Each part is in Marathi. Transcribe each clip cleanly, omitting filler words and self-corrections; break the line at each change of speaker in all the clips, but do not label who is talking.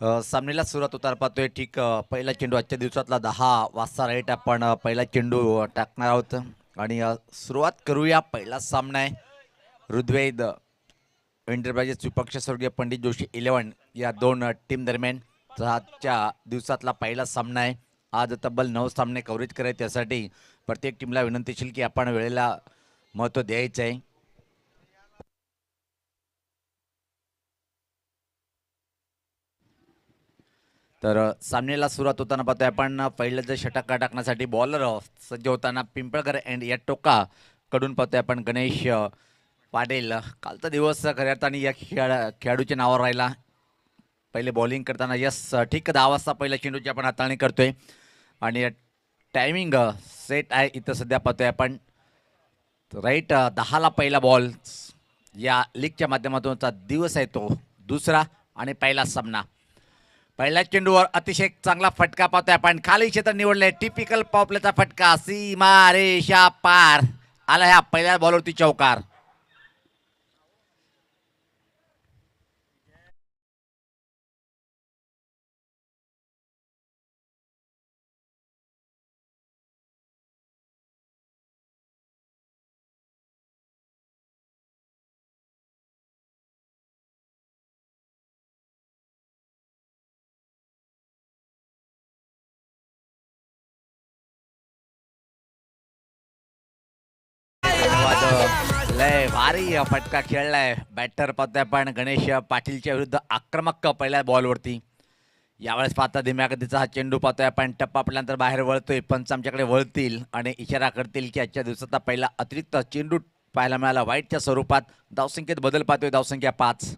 सामन्याला सुरुवात होताना पाहतोय ठीक पहिला चेंडू आजच्या दिवसातला 10 वाजता राईट आपण पहिला चेंडू टाकणार आहोत आणि सुरुवात करूया. पहिला सामना आहे ऋग्वेद एंटरप्राइजेस विपक्ष स्वर्गीय पंडित जोशी 11 या दोन टीम दरम्यान आजच्या दिवसातला पहिला सामना आहे. आज तब्बल 9 सामने कव्हरेज करायचे, त्यासाठी प्रत्येक टीमला विनंतीशील की आपण वेळेला महत्त्व द्यायचं आहे. तर सामन्याला सुरुवात होताना पाहतोय आपण पहिलं जर षटकार टाकण्यासाठी बॉलर सज्ज होताना पिंपळकर अँड या टोका कडून पाहतोय आपण गणेश पाटील. कालचा दिवस खऱ्या अर्थाने या खेळाडूच्या नावावर राहिला. पहिले बॉलिंग करताना यस ठीक 10 वाजता पहिल्या चेंडूची आपण हाताळणी करतोय आणि टायमिंग सेट आहे इथं सध्या पाहतोय आपण राईट 10ला पहिला बॉल. या लीगच्या माध्यमातूनचा दिवस आहे तो दुसरा आणि पहिला सामना. पहिल्या चेंडूवर अतिशय चांगला फटका पाहतोय आपण. खाली क्षेत्र निवडले, टिपिकल पॉपलेचा फटका, सीमा रेषा पार आला ह्या पहिल्या बॉलवरती चौकार. लय भारी फटका खेळलाय बॅटर पाहतोय आपण गणेश पाटीलच्या विरुद्ध आक्रमक पहिल्या बॉलवरती. यावेळेस पाहता धीम्या गतीचा हा चेंडू पाहतोय आपण. टप्पा पडल्यानंतर बाहेर वळतोय. पंच आमच्याकडे वळतील आणि इशारा करतील की आजच्या दिवसाचा पहिला अतिरिक्त चेंडू पाहायला मिळाला वाईटच्या स्वरूपात. धावसंख्येत बदल पाहतोय, धावसंख्या 5.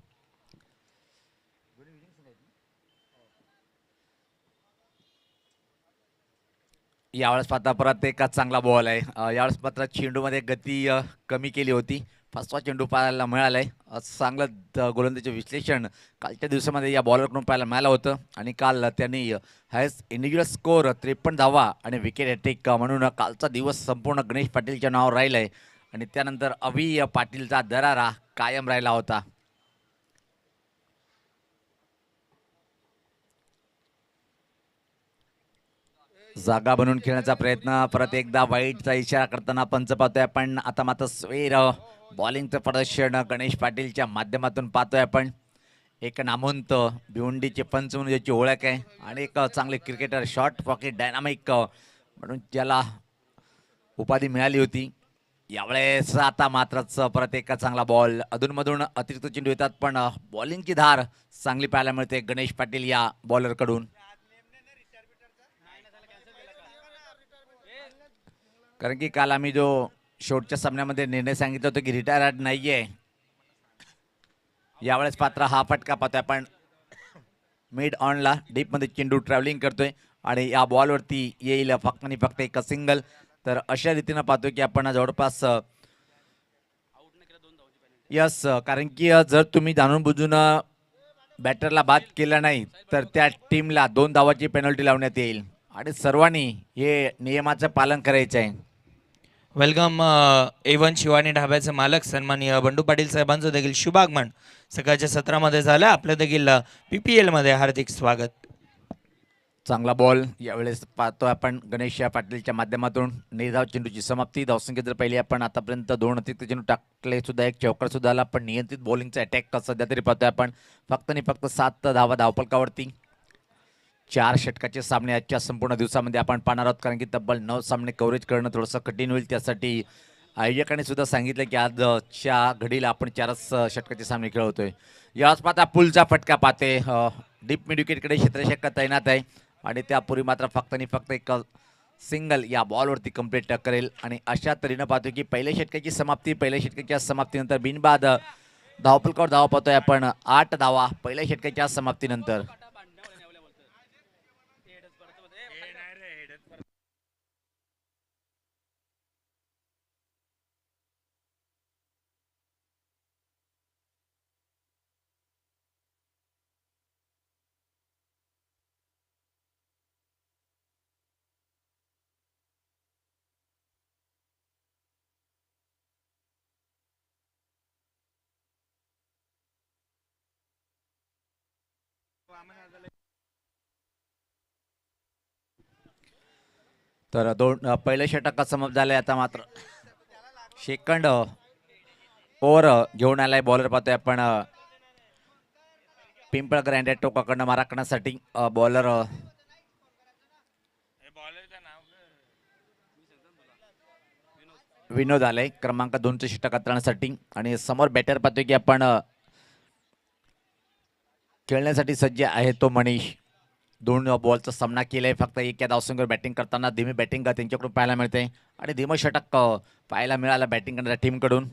यावेळेस पाहता परत एक चांगला बॉल आहे. यावेळेस मात्र चेंडूमध्ये गती कमी केली होती. फसवा चेंडू पाहायला मिळालाय. चांगलं गोलंदाजीचे विश्लेषण कालच्या दिवसामध्ये या बॉलरकडून पाहायला मिळालं होतं आणि काल त्यांनी हायस्ट इंडिव्हिज्युअल स्कोर 53 धावा आणि विकेट हॅट्रिक म्हणून कालचा दिवस संपूर्ण गणेश पाटीलच्या नावावर राहिलाय आणि त्यानंतर अभि पाटीलचा दरारा कायम राहिला होता. जागा बनवून खेळण्याचा प्रयत्न, परत एकदा वाईटचा इशारा करताना पंच पाहतोय आपण. आता मात्र स्वेर बॉलिंगचं प्रदर्शन गणेश पाटीलच्या माध्यमातून पाहतोय आपण. एक नामवंत भिवंडीचे पंच म्हणून ज्याची ओळख आहे आणि एक चांगले क्रिकेटर, शॉर्ट पॉकेट डायनामिक म्हणून ज्याला उपाधी मिळाली होती. यावेळेस आता मात्रच परत एक चांगला बॉल. अधूनमधून अतिरिक्त चेंडू येतात पण बॉलिंगची धार चांगली पाहायला मिळते गणेश पाटील या बॉलरकडून. कारण की काल आम्ही जो शेवटच्या सामन्यामध्ये निर्णय सांगितला होता की रिटायर नाहीये. यावेळेस पात्र हा फटका पाहतोय आपण. मिड ऑनला डीपमध्ये चेंडू ट्रॅव्हलिंग करतोय आणि या बॉलवरती येईल फक्त आणि फक्त एक सिंगल. तर अशा रीतीनं पाहतोय की आपण जवळपास यस, कारण की जर तुम्ही जाणून बुजून बॅटरला बाद केला नाही तर त्या टीमला 2 धावाची पेनल्टी लावण्यात येईल आणि सर्वांनी हे नियमाचं पालन करायचं आहे.
वेलकम A1 शिवानी ढाब्याचे मालक सन्माननीय बंडू पाटील साहेबांचं देखील शुभागमन सकाळच्या सत्रामध्ये झालं. आपलं देखील PPL मध्ये हार्दिक स्वागत.
चांगला बॉल यावेळेस पाहतोय आपण गणेश पाटीलच्या माध्यमातून. निर्धाव चेंडूची समाप्ती. धावसंख्या जर पहिली आपण आतापर्यंत 2 अतिरिक्त चेंडू टाकले सुद्धा, एक चौकार सुद्धा आला, पण नियंत्रित बॉलिंगचा अटॅक सध्या तरी पाहतोय आपण. फक्त आणि फक्त 7 धावा धावफलकावरती. 4 षटकाचे सामने आजच्या संपूर्ण दिवसामध्ये आपण पाहणार आहोत, कारण की तब्बल 9 सामने कव्हरेज करणं थोडंसं कठीण होईल. त्यासाठी आयोजकांनी सुद्धा सांगितलं की आजच्या घडीला आपण 4च षटकाचे सामने खेळवतोय. याच पाहता पुलचा फटका पाहते. डीप मिड विकेटकडे क्षेत्ररक्षक तैनात आहे आणि त्यापूर्वी मात्र फक्त आणि फक्त एक सिंगल या बॉलवरती कंप्लीट करेल. आणि अशा तऱ्हेनं पाहतोय की पहिल्या षटकाची समाप्ती. पहिल्या षटकाच्या समाप्तीनंतर बिनबाद धावफलकावर धावा पाहतोय आपण. 8 धावा पहिल्या षटकाच्या समाप्तीनंतर. तर पहिलं षटक समाप्त झालंय. आता मात्र सेकंड ओव्हर घेऊन आलाय बॉलर पाहतोय आपण पिंपळकर अँड टोकाकडनं मारा करण्यासाठी बॉलर विनोद आलाय क्रमांक 2चे षटक हाताळण्यासाठी. आणि समोर बॅटर पाहतोय की आपण खेळण्यासाठी सज्ज आहे तो मनीष. 2 बॉलचा सामना केलाय. फक्त एक या धावसंख्येवर बॅटिंग करताना धीमी बॅटिंग त्यांच्याकडून पाहायला मिळते आणि धीमं षटक पाहायला मिळालं बॅटिंग करणाऱ्या टीमकडून.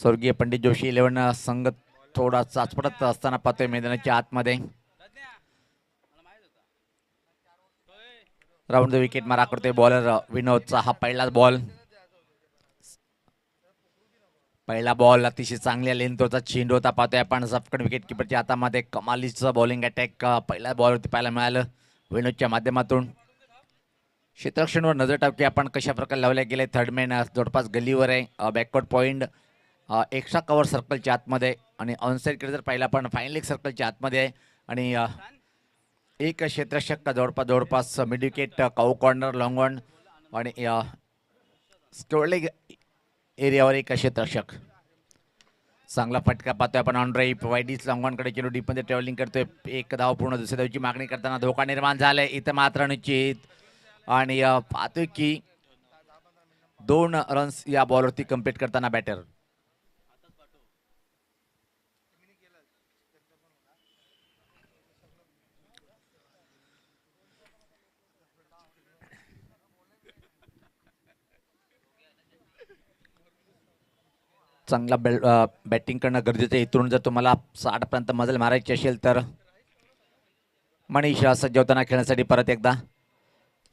स्वर्गीय पंडित जोशी 11 संघ थोडा चाचपडत असताना पाहतोय मैदानाच्या आतमध्ये. राऊंड द विकेट मारा करतोय बॉलर विनोदचा. हा पहिलाच बॉल. पहिला बॉल अतिशय चांगल्या लेंथवरचा चेंडू होता पाहतोय आपण. सफकन विकेट किपरच्या हातामध्ये कमालीचं बॉलिंग अटॅक पहिल्या बॉलवरती पाहायला मिळालं विनोदच्या माध्यमातून. क्षेत्ररक्षणवर नजर टाकूया आपण कशा प्रकारे लावले गेले. थर्डमॅन जवळपास गलीवर आहे. बॅकवर्ड पॉईंट एक्स्ट्रा कव्हर सर्कलच्या आतमध्ये आणि ऑनसाईड कडे जर पाहिला पण फाईन लेग सर्कलच्या आतमध्ये आहे. आणि एक क्षेत्ररक्षक जवळपास mid wicket cow corner long on आणि स्क्वेअर लेग एरियावर एक क्षेत्ररक्षक. चांगला फटका पाहतोय आपण ऑन ड्राईव्ह वाईडीच लॉंगॉनकडे चेंडू डीपमध्ये ट्रॅव्हलिंग करतोय. एक धाव पूर्ण दुसऱ्या धावची मागणी करताना धोका निर्माण झालाय इथं मात्र निश्चित. आणि पाहतोय की 2 रन्स या बॉलवरती कम्प्लीट करताना बॅटर. चांगला बॅटिंग करणं गरजेचं आहे. इथून जर तुम्हाला 60 पर्यंत मजल मारायची असेल तर मनीष सज्ज होताना खेळण्यासाठी परत एकदा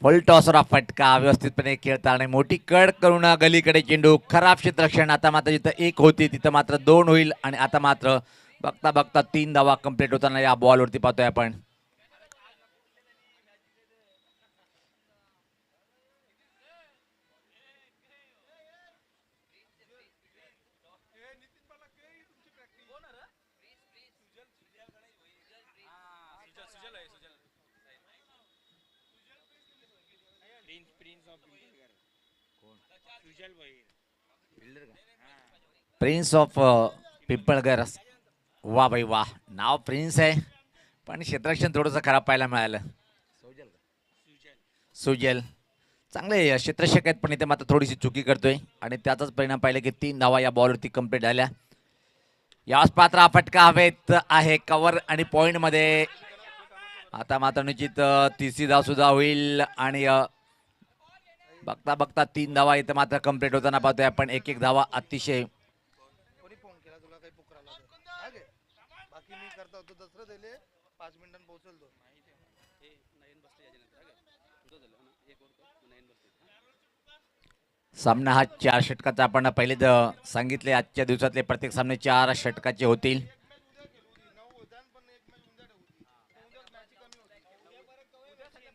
फुल टॉसर फटका व्यवस्थितपणे खेळता आणि मोठी कड करून गलीकडे चेंडू. खराब क्षेत्ररक्षण. आता मात्र जिथं 1 होती तिथं मात्र 2 होईल आणि आता मात्र बघता बघता 3 धावा कंप्लीट होताना या बॉलवरती पाहतोय आपण. Prince of Pimpalgar. वा भाई वा. नाव प्रिन्स आहे पण क्षेत्ररक्षण थोडंसं खराब पाहायला मिळालं. सुजल चांगले क्षेत्ररक्षक आहेत पण इथे मात्र थोडीशी चुकी करतोय आणि त्याचाच परिणाम पाहिला की 3 धावा या बॉलवरती कंप्लीट झाल्या. याच पात्र हा फटका हवेत आहे कव्हर आणि पॉइंट मध्ये. आता मात्र निश्चित 3री धाव सुद्धा होईल आणि बघता बघता 3 धावा इथं मात्र कंप्लीट होताना पाहतोय आपण. एक धावा अतिशय सामना हा 4 षटकाचा. आपण पहिले सांगितले आजच्या दिवसातले प्रत्येक सामने 4 षटकाचे होतील.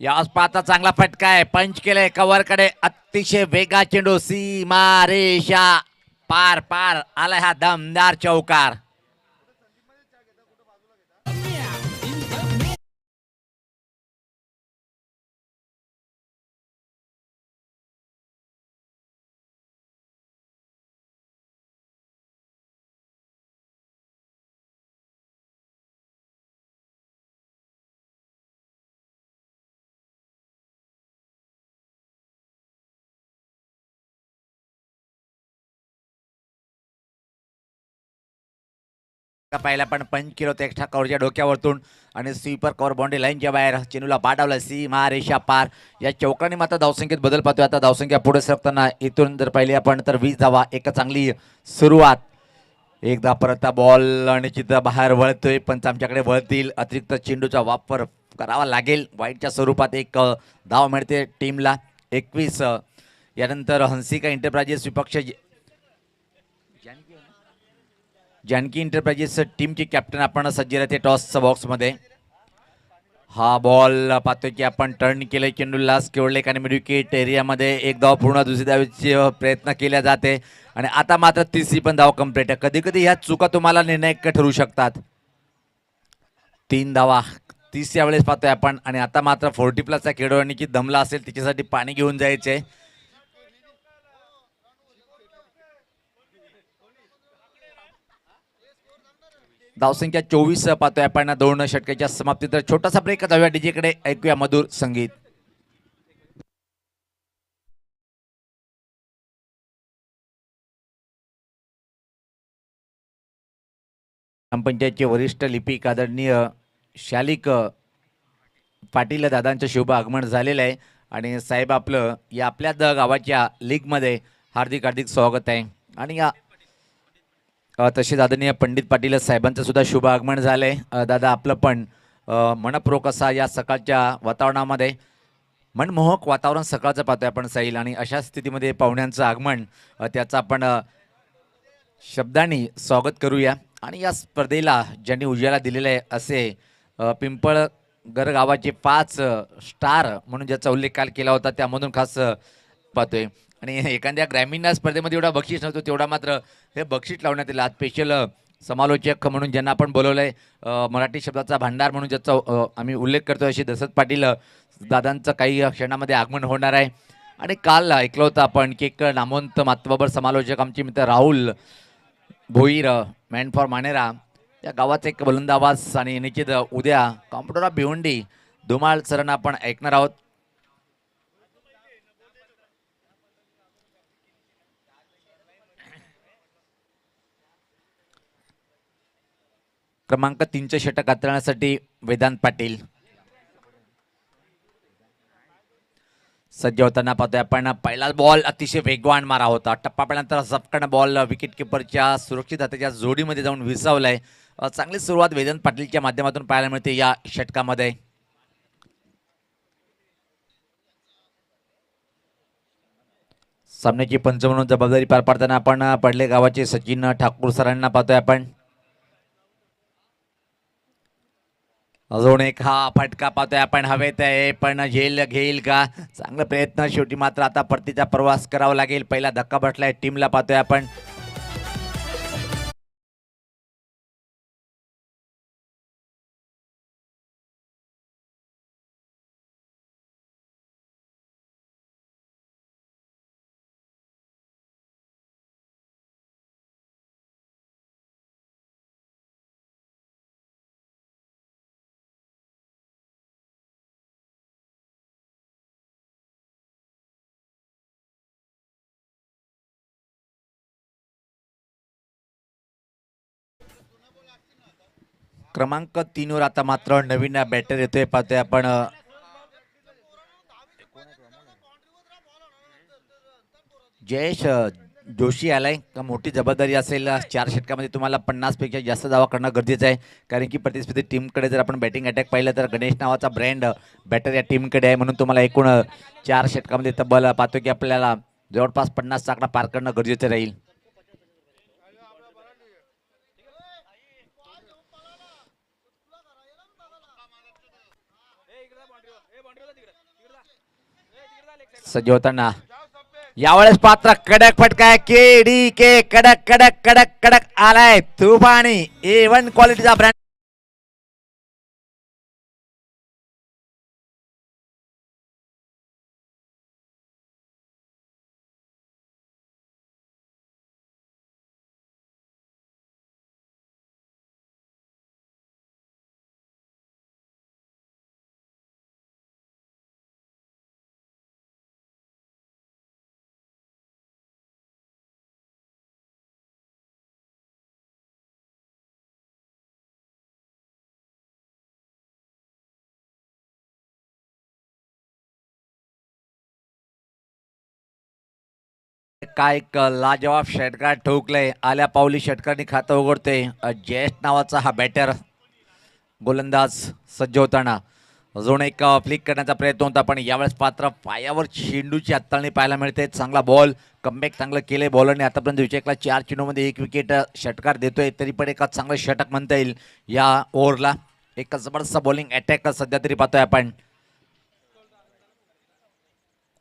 या पाता चांगला फटका आहे. पंच केलाय कव्हर कडे. अतिशय वेगा चेंडू सीमा रेषा पार पार आलाय हा दमदार चौकार. पाहिला पण पंच केलं होतं एक्स्ट्रा कव्हरच्या डोक्यावरतून आणि स्वीपर कव्हर बाउंड्री लाईनच्या बाहेर चेंडूला पाठवला सीमा रेषा पार. या चौकाने मात्र धावसंख्येत बदल पाहतोय. आता धावसंख्या पुढे सरकताना इथून जर पाहिली आपण तर 20 धावा. एक चांगली सुरुवात. एकदा परत बॉल आणि चित्र बाहेर वळतोय पण आमच्याकडे वळतील. अतिरिक्त चेंडूचा वापर करावा लागेल. वाईटच्या स्वरूपात एक धाव मिळते टीमला 21. यानंतर हंसिका एंटरप्राइजेस विपक्ष जानकी एंटरप्राइजेस टीमचे कॅप्टन आपण सज्ज राहते टॉसच्या बॉक्समध्ये. हा बॉल पाहतोय की आपण टर्न केलंय चेंडूला स्क्वेअर आणि मिड विकेट एरियामध्ये. एक धाव पूर्ण दुसरी धावेचे प्रयत्न केला जाते आणि आता मात्र 3री पण धाव कंप्लीट आहे. कधी कधी ह्या चुका तुम्हाला निर्णायक ठरू शकतात. 3 धावा 30 या वेळेस पाहतोय आपण. आणि आता मात्र 40 प्लसचा खेळाडू की दमला असेल त्याच्यासाठी पाणी घेऊन जायचे. धावसंख्या 24 पाहतोय आपण 2 षटकाच्या समाप्ती. तर छोटासा ब्रेक जाऊया डीजेकडे, ऐकूया मधुर संगीत. ग्रामपंचायतचे वरिष्ठ लिपिक आदरणीय शालिक पाटील दादांचं शुभ आगमन झालेलं आहे. आणि साहेब आपलं या आपल्या गावाच्या लीगमध्ये हार्दिक हार्दिक स्वागत आहे. आणि या तसेच आदरणीय पंडित पाटील साहेबांचं सुद्धा शुभ आगमन झालंय. दादा आपलं पण मनपूर्वक असा या सकाळच्या वातावरणामध्ये मनमोहक वातावरण सकाळचं पाहतोय आपण साईल. आणि अशा स्थितीमध्ये पाहुण्यांचं आगमन त्याचं आपण शब्दांनी स्वागत करूया. आणि या स्पर्धेला ज्यांनी उजेडा दिलेला आहे असे पिंपळगर गावाचे 5 स्टार म्हणून ज्याचा उल्लेख काल केला होता त्यामधून खास पाहतोय. आणि एखाद्या ग्रामीण स्पर्धेमध्ये एवढा बक्षीस नव्हतं तेवढा मात्र हे बक्षीस लावण्यात येईल. आज स्पेशल समालोचक म्हणून ज्यांना आपण बोलवलंय, मराठी शब्दाचा भांडार म्हणून ज्याचा आम्ही उल्लेख करतोय अशी दशरथ पाटील दादांचं काही क्षणामध्ये आगमन होणार आहे. आणि काल ऐकलं होतं आपण की एक नामवंत मातबाबर समालोचक आमचे मित्र राहुल भोईर मॅन फॉर मानेरा या गावाचा एक बुलंद आवाज. आणि निश्चित उद्या कॉम्प्युटर ऑफ भिवंडी धुमाळ सरांना आपण ऐकणार आहोत. क्रमांक 3चे षटक हाताळण्यासाठी वेदांत पाटील सज्ज होताना पाहतोय आपण. पहिला बॉल अतिशय वेगवान मारा होता. टप्पा पडल्यानंतर झपकन बॉल विकेट किपरच्या सुरक्षित हाताच्या जोडीमध्ये जाऊन विसावलाय. चांगली सुरुवात वेदांत पाटीलच्या माध्यमातून पाहायला मिळते या षटकामध्ये. सामन्याची पंच म्हणून जबाबदारी पार पाडताना आपण पडले गावाचे सचिन ठाकूर सरांना पाहतोय आपण. अजून एक हा फटका पाहतोय आपण हवेत आहे पण झेल घेईल का? चांगला प्रयत्न. शेवटी मात्र आता परतीचा प्रवास करावा लागेल. पहिला धक्का बसलाय टीमला पाहतोय आपण. क्रमांक 3 वर आता मात्र नवीन बॅटर येतोय पाहतोय आपण. जयेश जोशी आलाय. मोठी जबाबदारी असेल. 4 षटकामध्ये तुम्हाला 50 पेक्षा जास्त धावा करणं गरजेचं आहे. कारण की प्रतिस्पर्धी टीमकडे जर आपण बॅटिंग अटॅक पाहिलं तर गणेश नावाचा ब्रँड बॅटर या टीमकडे आहे. म्हणून तुम्हाला एकूण 4 षटकामध्ये तब्बल पाहतो की आपल्याला जवळपास 50 आकडा पार करणं गरजेचं राहील. सज्ज होताना यावेळेस पात्र कडक फटका केडी के कडक कडक कडक कडक आलाय तुफानी A1 क्वालिटीचा ब्रँड. काय एक लाजवाब षटकार ठोकलंय. आल्या पावली षटकारांनी खातं उघडते. जयेश नावाचा हा बॅटर गोलंदाज सज्ज होताना अजून एक फ्लिक करण्याचा प्रयत्न होता पण यावेळेस पात्र पायावर चेंडूची हाताळणी पाहायला मिळते. चांगला बॉल कमबॅक चांगलं केलंय बॉलरने. आतापर्यंत विकेटला 4 चेंडूमध्ये 1 विकेट षटकार देतोय. तरी पण एका चांगलं षटक म्हणता येईल या ओव्हरला. एक जबरदस्त बॉलिंग अटॅक सध्या तरी पाहतोय आपण.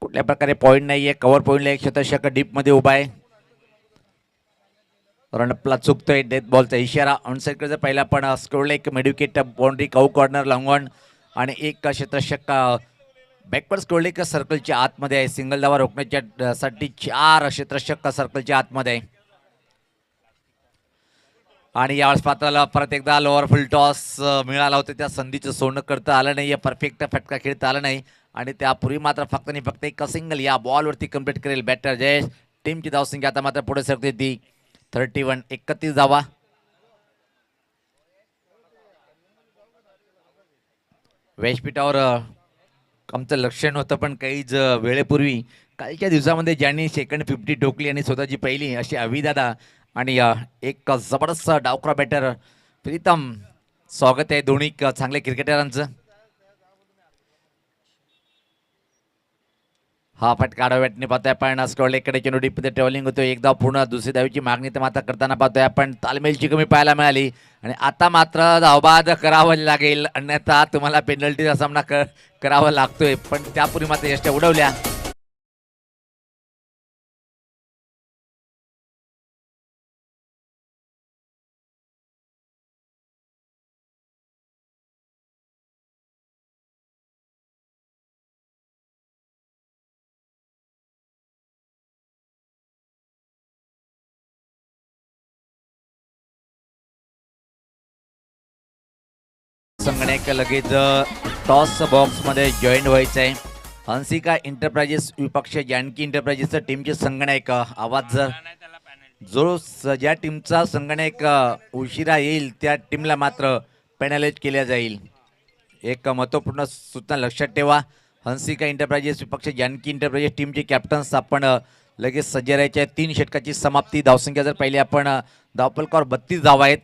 कुठल्या प्रकारे पॉईंट नाहीये. कव्हर पॉईंटला एक शतक डीप मध्ये उभा आहे. रणपला चुकतोय डेथ बॉलचा इशारा. ऑनसाईडकडे पहिला पण स्कोरला एक मेडिकेट बाउंड्री काऊ कॉर्नर लॉंगॉन आणि एक क्षेत्ररक्षक बॅकवर्ड स्कोरले का सर्कलच्या आतमध्ये आहे. सिंगल धावा रोखण्याच्या साठी 4 क्षेत्ररक्षक सर्कलच्या आतमध्ये आहे. आणि यावेळेस पात्राला परत एकदा लोअर फुल टॉस मिळाला होता. त्या संधीचं सोनं करता आलं नाही. परफेक्ट फटका खेळता आला नाही आणि त्यापूर्वी मात्र फक्त आणि फक्त एक सिंगल या बॉलवरती कंप्लीट करेल बॅटर जयेश. टीमची धावसंख्या आता मात्र पुढे सरकते ती 31. 31 धावा. व्यासपीठावर आमचं लक्ष नव्हतं पण काहीच वेळेपूर्वी कालच्या दिवसामध्ये ज्यांनी सेकंड 50 ठोकली आणि स्वतःची पहिली अशी अविदादा आणि एक जबरदस्त डावखरा बॅटर प्रीतम. स्वागत आहे दोन्ही चांगले क्रिकेटरांचं. हा फटका बॅटने पाहतोय आपण. स्कॉटलंडकडे चेंडू डीपमध्ये ट्रॅव्हलिंग होतो. एकदा पूर्ण दुसरी धावेची मागणी तर मात्र करताना पाहतोय आपण. तालमेलची कमी पाहायला मिळाली आणि आता मात्र धावबाद करावं लागेल अन्यथा तुम्हाला पेनल्टीचा सामना करावा लागतोय. पण त्यापूर्वी मात्र यष्ट्या उडवल्या. संगणक लगेच टॉस बॉक्समध्ये जॉईन व्हायचं आहे. हंसिका एंटरप्राइजेस विपक्ष जानकी एंटरप्राइजेसचं टीमचे संगणक आवाज जो ज्या टीमचा संगणक उशिरा येईल त्या टीमला मात्र पेनलाइज केल्या जाईल. एक महत्त्वपूर्ण सूचना लक्षात ठेवा. हंसिका एंटरप्राइजेस विपक्ष जानकी एंटरप्राइजेस टीमचे कॅप्टन्स आपण लगेच सज्ज राहायचे. 3 षटकाची समाप्ती. धावसंख्या जर पाहिली आपण धावफलकावर 32 धावा आहेत.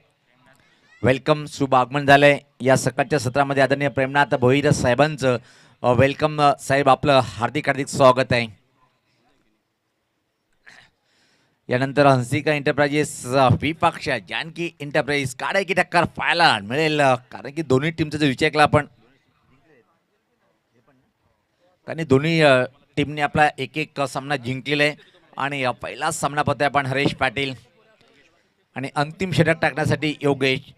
वेलकम शुभ आगमन झालंय या सकाळच्या सत्रामध्ये. आदरणीय प्रेमनाथ भोईर साहेबांचं वेलकम साहेब. आपलं हार्दिक हार्दिक स्वागत आहे. यानंतर हंसिका एंटरप्राइजेस विपक्ष जानकी एंटरप्राइज काढाय की टक्कर पाहायला मिळेल कारण की दोन्ही टीमचा जर विचार केला आपण कारण दोन्ही टीमने आपला एक एक सामना जिंकलेला आहे. आणि पहिलाच सामना पाहतोय आपण हरेश पाटील आणि अंतिम षटक टाकण्यासाठी योगेश.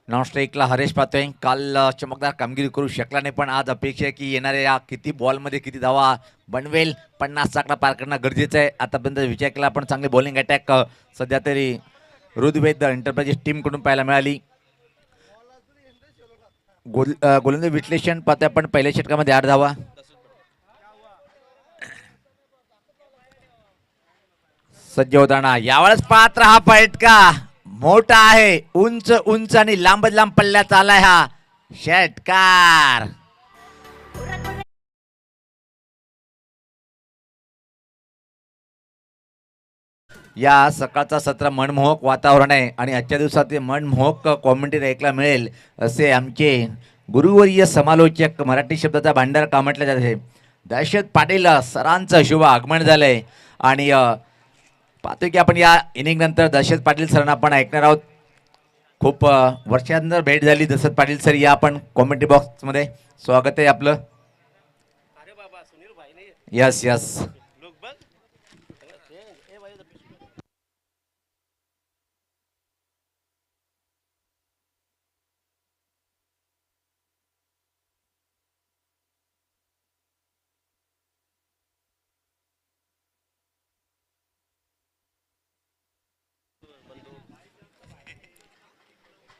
नॉन स्ट्राईकला हरेश पाहतोय. काल चमकदार कामगिरी करू शकला नाही पण आज अपेक्षा आहे की येणाऱ्या या किती बॉलमध्ये किती धावा बनवेल. 50 आकडा पार करणं गरजेचं आहे. आतापर्यंत विचार केला आपण चांगली बॉलिंग अटॅक सध्या तरी ऋग्वेद एंटरप्राइजेस टीमकडून पाहायला मिळाली. गोलंदाज विश्लेषण पाहतोय आपण. पहिल्या षटकामध्ये 8 धावा. सज्ज होताना यावेळेस पात्र हा फटका मोठा आहे. उंच उंच आणि लांब लांब पल्ल्याचा आलाय हा षटकार. या सकाळचा सत्र मनमोहक वातावरण आहे आणि आजच्या दिवसात मनमोहक कॉमेंट्री ऐकला मिळेल असे आमचे गुरुवर्य समालोचक मराठी शब्दाचा भांडार का म्हटलं जाते दशरथ पाटील सरांचं शुभ आगमन झालंय. आणि पाहतोय की आपण या इनिंग नंतर दशरथ पाटील सरांना आपण ऐकणार आहोत. खूप वर्षांनंतर भेट झाली दशरथ पाटील सर. या आपण कॉमेंट्री बॉक्समध्ये स्वागत आहे आपलं. Yes yes.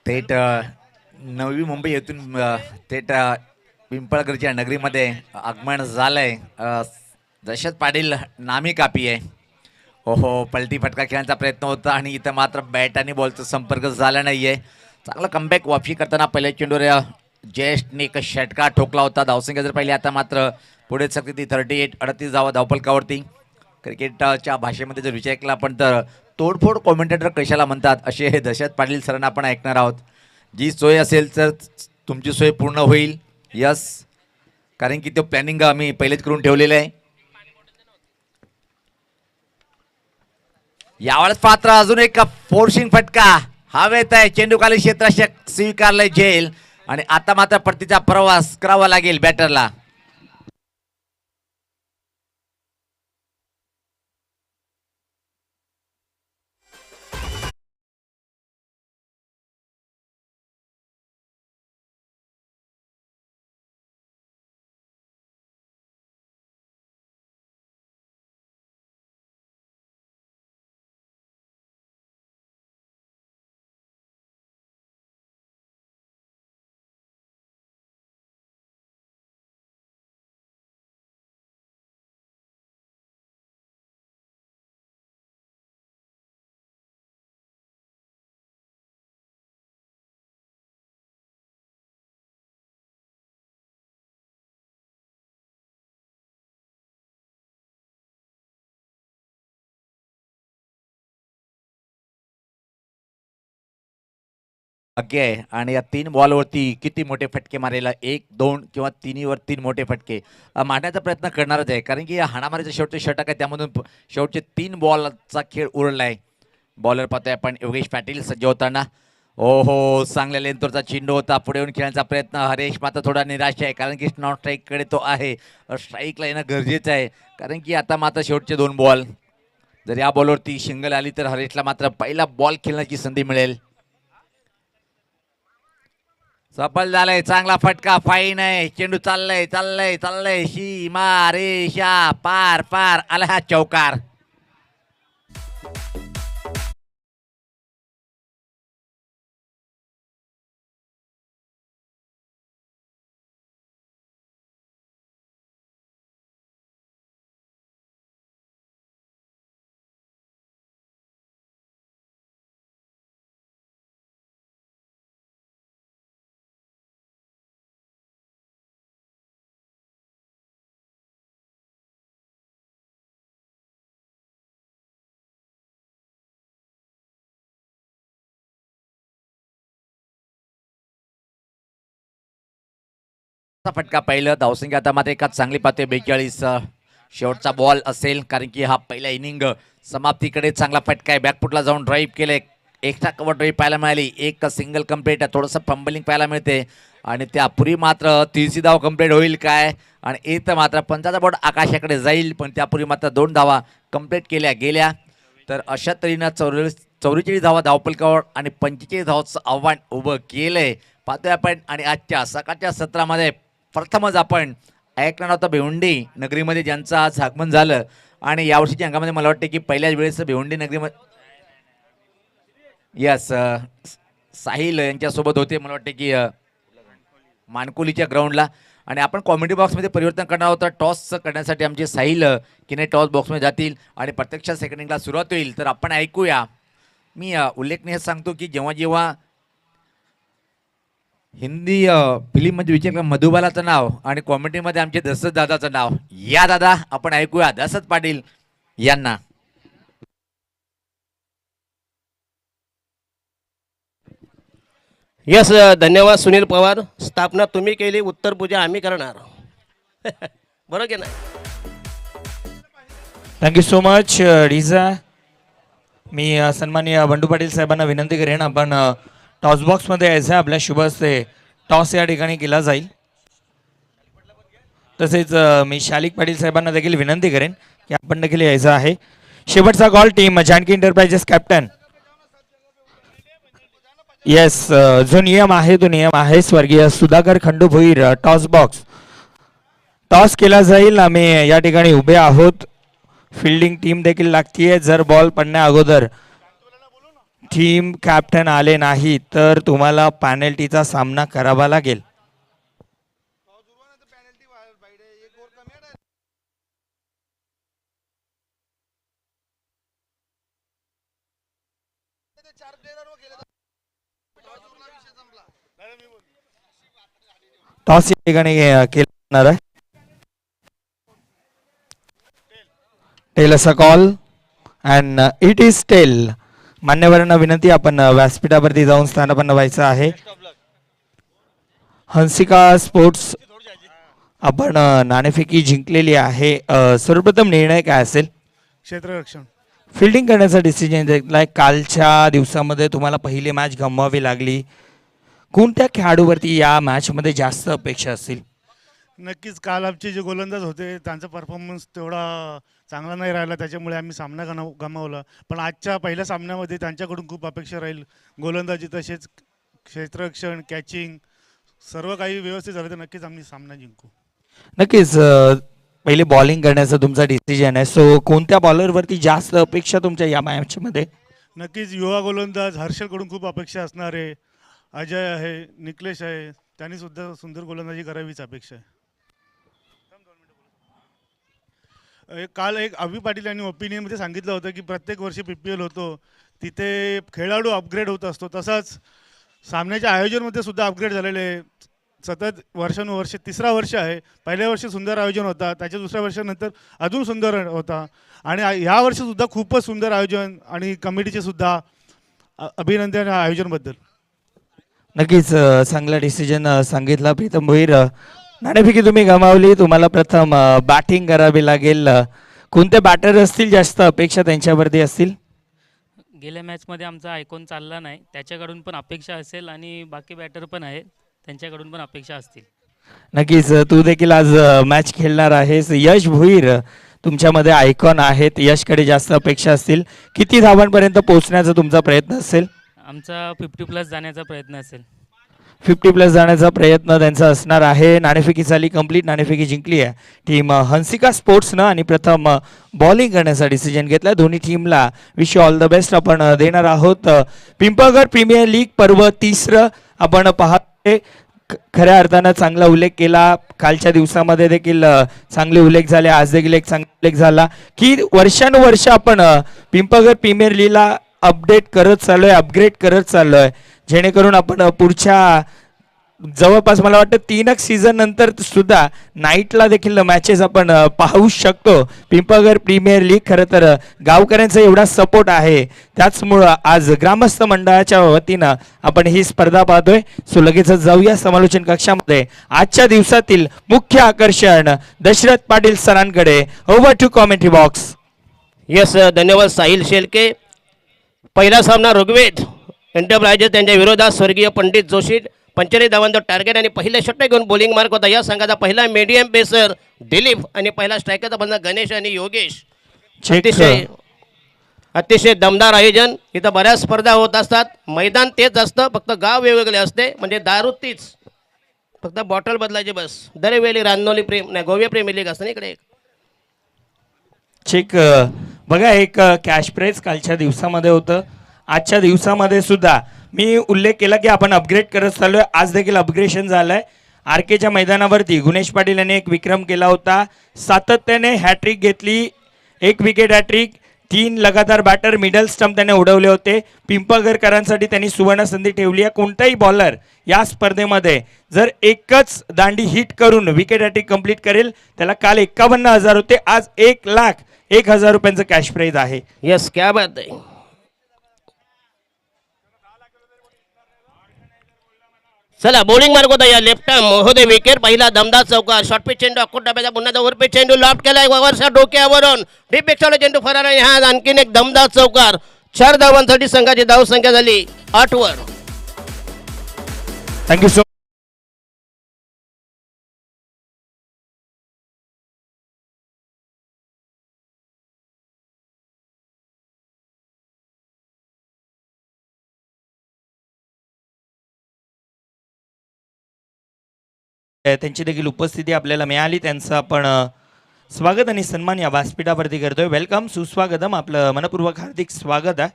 थेट नवी मुंबई येथून थेट पिंपळगडच्या नगरीमध्ये आगमन झालंय. दशरथ पाटील नामी कापी आहे. ओहो पलटी फटका खेळण्याचा प्रयत्न होता आणि इथं मात्र बॅट आणि बॉलचा संपर्क झाला नाहीये. चांगला कमबॅक वापसी करताना पहिल्या चेंडूवर जयेशने एक षटका ठोकला होता. धावसंख्या जर पाहिली आता मात्र पुढे सकते ती 38. 38 धावा धावफलकावरती. क्रिकेटच्या भाषेमध्ये जर विचार केला आपण तर तोडफोड कॉमेंटेटर कशाला म्हणतात असे हे दशरथ पाटील सरांना आपण ऐकणार आहोत. जी सोय असेल तर तुमची सोय पूर्ण होईल. यस कारण की तो प्लॅनिंग आम्ही पहिलेच करून ठेवलेलं आहे. यावेळेस पात्र अजून एक फोर्सिंग फटका हवेत आहे. चेंडू खाली क्षेत्ररक्षक स्वीकारलंय झेल आणि आता मात्र परतीचा प्रवास करावा लागेल बॅटरला. भाग्य आहे आणि या 3 बॉलवरती किती मोठे फटके मारेल, 1, 2 किंवा तिन्हीवर 3 मोठे फटके मारण्याचा प्रयत्न करणारच आहे. कारण की या हाणामारीचे शेवटचे षटक आहे, त्यामधून शेवटचे 3 बॉलचा खेळ उरला आहे. बॉलर पाहतोय आपण योगेश पाटील सज्ज होताना. ओहो, चांगल्या लेंथवरचा चेंडू होता, पुढे येऊन खेळण्याचा प्रयत्न. हरेश मात्र थोडा निराश आहे, कारण की नॉन स्ट्राईककडे तो आहे. स्ट्राईकला येणं गरजेचं आहे, कारण की आता मात्र शेवटचे 2 बॉल. जर या बॉलवरती सिंगल आली तर हरेशला मात्र पहिला बॉल खेळण्याची संधी मिळेल. सफल झालंय, चांगला फटका, फाईन आहे. चेंडू चाललंय चाललंय चाललंय, सीमा रेषा पार पार आला हा चौकार. फटका पहिलं धावसंख्या आता मात्र एकाच चांगली पाहते 42. शेवटचा बॉल असेल, कारण की हा पहिला इनिंग समाप्तीकडे चांगला फटका आहे. बॅकफुटला जाऊन ड्राईव्ह केले, एक्स्ट्रा कव्हर ड्राईव्ह पाहायला मिळाली. एक सिंगल कंप्लीट आहे, थोडंसं फंबलिंग पाहायला मिळते आणि त्यापूर्वी मात्र 30 धाव कंप्लीट होईल काय, आणि एक मात्र पंचाचा बोर्ड आकाशाकडे जाईल, पण त्यापूर्वी मात्र 2 धावा कंप्लीट केल्या गेल्या. तर अशा तऱ्हेनं 44 धावा धावपलकावर आणि 45 धावाचं आव्हान उभं केलंय पाहतोय आपण. आणि आजच्या सकाळच्या सत्रामध्ये प्रथमच आपण ऐकणार होतं भिवंडी नगरीमध्ये ज्यांचं आज आगमन झालं, आणि यावर्षीच्या अंगामध्ये मला वाटतं की पहिल्याच वेळेस भिवंडी नगरीमध्ये यस साहिल यांच्यासोबत होते, मला वाटतं की मानकोलीच्या ग्राउंडला. आणि आपण कॉमेडी बॉक्समध्ये परिवर्तन करणार होतं, टॉस करण्यासाठी आमचे साहिल की टॉस बॉक्समध्ये जातील आणि प्रत्यक्ष सेकंडिंगला सुरुवात होईल. तर आपण ऐकूया. मी उल्लेखनीय सांगतो की जेव्हा जेव्हा हिंदी फिल्ममध्ये विचारलं मधुबालाचं नाव आणि कॉमेडीमध्ये आमचे दशरथ दादाचं नाव, या दादा आपण ऐकूया दशरथ पाटील यांना.
यस, धन्यवाद सुनील पवार. स्थापना तुम्ही केली, उत्तर पूजा आम्ही करणार. बरोबर की नाही?
Thank you so much Riza. मी सन्माननीय बंडू पाटील साहेबांना विनंती करेन, आपण टॉस बॉक्समध्ये यायचं आहे. आपल्या शुभ हस्ते टॉस या ठिकाणी केला जाईल. तसेच मी शालिक पाटील साहेबांना देखील विनंती करेन की आपण देखील यायचं आहे. शेवटचा call team Janaki enterprises captain. Yes, जो नियम आहे तो नियम आहे. स्वर्गीय Sudhakar Khandu Bhoir, toss box toss केला जाईल. आम्ही या ठिकाणी उभे आहोत. फिल्डिंग टीम देखील लागतीये. जर बॉल पडण्या अगोदर टीम कॅप्टन आले नाही तर तुम्हाला पॅनल्टीचा सामना करावा लागेल. टॉस या ठिकाणी केला जाणार आहे. टेल असा call and it is tail. मान्यवरांना विनंती, आपण व्यासपीठावरती जाऊन स्थानापन्न व्हायचं आहे. हंसिका स्पोर्ट्स आपण नाणेफेकी जिंकलेली आहे. सर्वप्रथम निर्णय काय असेल?
क्षेत्ररक्षण.
फिल्डिंग करण्याचा डिसिजन घेतलाय. कालच्या दिवसामध्ये तुम्हाला पहिली मॅच गमवावी लागली. कोणत्या खेळाडूवरती या मॅचमध्ये जास्त अपेक्षा असतील?
नक्कीच काल आमचे जे गोलंदाज होते त्यांचा परफॉर्मन्स तेवढा चांगला नाही राहिला, त्याच्यामुळे आम्ही सामना गमावला. पण आजच्या पहिल्या सामन्यामध्ये त्यांच्याकडून खूप अपेक्षा राहील. गोलंदाजी तसेच क्षेत्ररक्षण, कॅचिंग सर्व काही व्यवस्थित झालं तर नक्कीच आम्ही सामना जिंकू.
नक्कीच. पहिले बॉलिंग करण्याचा तुमचा डिसिजन आहे, सो कोणत्या बॉलरवरती जास्त अपेक्षा तुमच्या या मॅचमध्ये?
नक्कीच युवा गोलंदाज हर्षलकडून खूप अपेक्षा असणार आहे. अजय आहे, निकलेश आहे, त्यांनी सुद्धा सुंदर गोलंदाजी करावीच अपेक्षा आहे. काल एक अभि पाटील यांनी ओपिनियनमध्ये सांगितलं होतं की प्रत्येक वर्षी PPL होतो तिथे खेळाडू अपग्रेड होत असतो, तसाच सामन्याच्या आयोजनमध्ये सुद्धा अपग्रेड झालेले आहे. सतत वर्षानुवर्ष 3रा वर्ष आहे. पहिल्या वर्षी सुंदर आयोजन होता, त्याच्या 2ऱ्या वर्षानंतर अजून सुंदर होता, आणि ह्या वर्षीसुद्धा खूपच सुंदर आयोजन, आणि कमिटीचे सुद्धा अभिनंदन या आयोजनबद्दल.
नक्कीच चांगला डिसिजन सांगितला प्रीतम भोईर. नाणेफेकी तुम्ही गमावली, तुम्हाला प्रथम बॅटिंग करावी लागेल. कोणते बॅटर असतील जास्त अपेक्षा त्यांच्यावरती असतील?
गेल्या मॅचमध्ये आमचा आयकॉन चालला नाही, त्याच्याकडून पण अपेक्षा असेल आणि बाकी बॅटर पण आहेत त्यांच्याकडून पण अपेक्षा असतील.
नक्कीच तू देखील आज मॅच खेळणार आहेस. यश भोईर तुमच्यामध्ये आयकॉन आहेत, यशकडे जास्त अपेक्षा असतील. किती धावांपर्यंत पोहोचण्याचा तुमचा प्रयत्न असेल?
आमचा 50+ जाण्याचा प्रयत्न असेल.
50+ जाण्याचा प्रयत्न त्यांचा असणार आहे. नाणेफेकी झाली कंप्लीट, नाणेफेकी जिंकली आहे टीम हंसिका स्पोर्ट्सनं आणि प्रथम बॉलिंग करण्याचा डिसिजन घेतला. दोन्ही टीमला wish you all the best आपण देणार आहोत. पिंपळगड प्रीमियर लीग पर्व 3 आपण पाहतोय. खऱ्या अर्थानं चांगला उल्लेख केला. कालच्या दिवसामध्ये देखील चांगले उल्लेख झाले, आज देखील एक चांगला उल्लेख झाला की वर्षानुवर्ष आपण पिंपळगड प्रीमियर लीगला अपडेट करत चाललोय, अपग्रेड करत चाललोय, जेणेकरून आपण पुढच्या जवळपास मला वाटतं 3 सीझन नंतर सुद्धा नाईटला देखील मॅचेस आपण पाहू शकतो. पिंपळगड प्रीमियर लीग खरं तर गावकऱ्यांचा एवढा सपोर्ट आहे, त्याचमुळं आज ग्रामस्थ मंडळाच्या वतीनं आपण ही स्पर्धा पाहतोय. सो लगेचच जाऊया समालोचन कक्षामध्ये. आजच्या दिवसातील मुख्य आकर्षण दशरथ पाटील सरांकडे. Over to commentary box.
Yes, धन्यवाद साहिल शेलके. पहिला सामना ऋग्वेद एंटरप्राइजेस त्यांच्या विरोधात स्वर्गीय पंडित जोशी 45 धावांचा टार्गेट आणि पहिल्या षटक घेऊन बॉलिंग मार्क होता. या संघाचा पहिला मीडियम पेसर दिलीप आणि पहिला स्ट्रायकरचा बंदा गणेश आणि योगेश. अतिशय दमदार आयोजन. इथं बऱ्याच स्पर्धा होत असतात. मैदान तेच असतं, फक्त गाव वेगवेगळे असते. म्हणजे दारू तीच, फक्त बॉटल बदलायची बस. दरवेळी रांजनोली प्रेम नाही गोवे प्रेमी लीग असतं ना इकडे.
चेक बघा, एक कॅश प्राइज कालच्या दिवसामध्ये होतं. आजच्या दिवसामध्ये सुद्धा मी उल्लेख केला की आपण अपग्रेड करत चाललोय. आज देखील अपग्रेडेशन झालंय. आर केच्या मैदानावरती गुणेश पाटील यांनी एक विक्रम केला होता. सातत्याने हॅट्रिक घेतली, 1 विकेट हॅट्रिक, 3 लगातार बॅटर मिडल स्टंप त्याने उडवले होते. पिंपळगडकरांसाठी त्यांनी सुवर्ण संधी ठेवली आहे. कोणताही बॉलर या स्पर्धेमध्ये जर एकच दांडी हिट करून विकेट हॅट्रिक कंप्लीट करेल, त्याला काल 51,000 होते, आज 1,01,000 रुपयांचं कॅश प्राइज आहे.
यस, क्या बात आहे. चला बॉलिंग मार्ग होता या लेफ्ट होते विकेट. पहिला दमदार चौकार. शॉर्ट पिच चेंडू अकोट डब्याचा पुन्हा ओव्हर पिच चेंडू लॉफ्ट केलाय वरच्या डोक्यावरून. डीप पेक्षा चेंडू फरार आहे. हा आणखीन एक दमदार चौकार. 4 धावांसाठी संघाची धाव संख्या झाली 8 वर.
थँक्यू सो त्यांची देखील उपस्थिती आपल्याला मिळाली. त्यांचं आपण स्वागत आणि सन्मान या व्यासपीठावरती करतोय. वेलकम, सुस्वागतम, आपलं मनपूर्वक हार्दिक स्वागत आहे.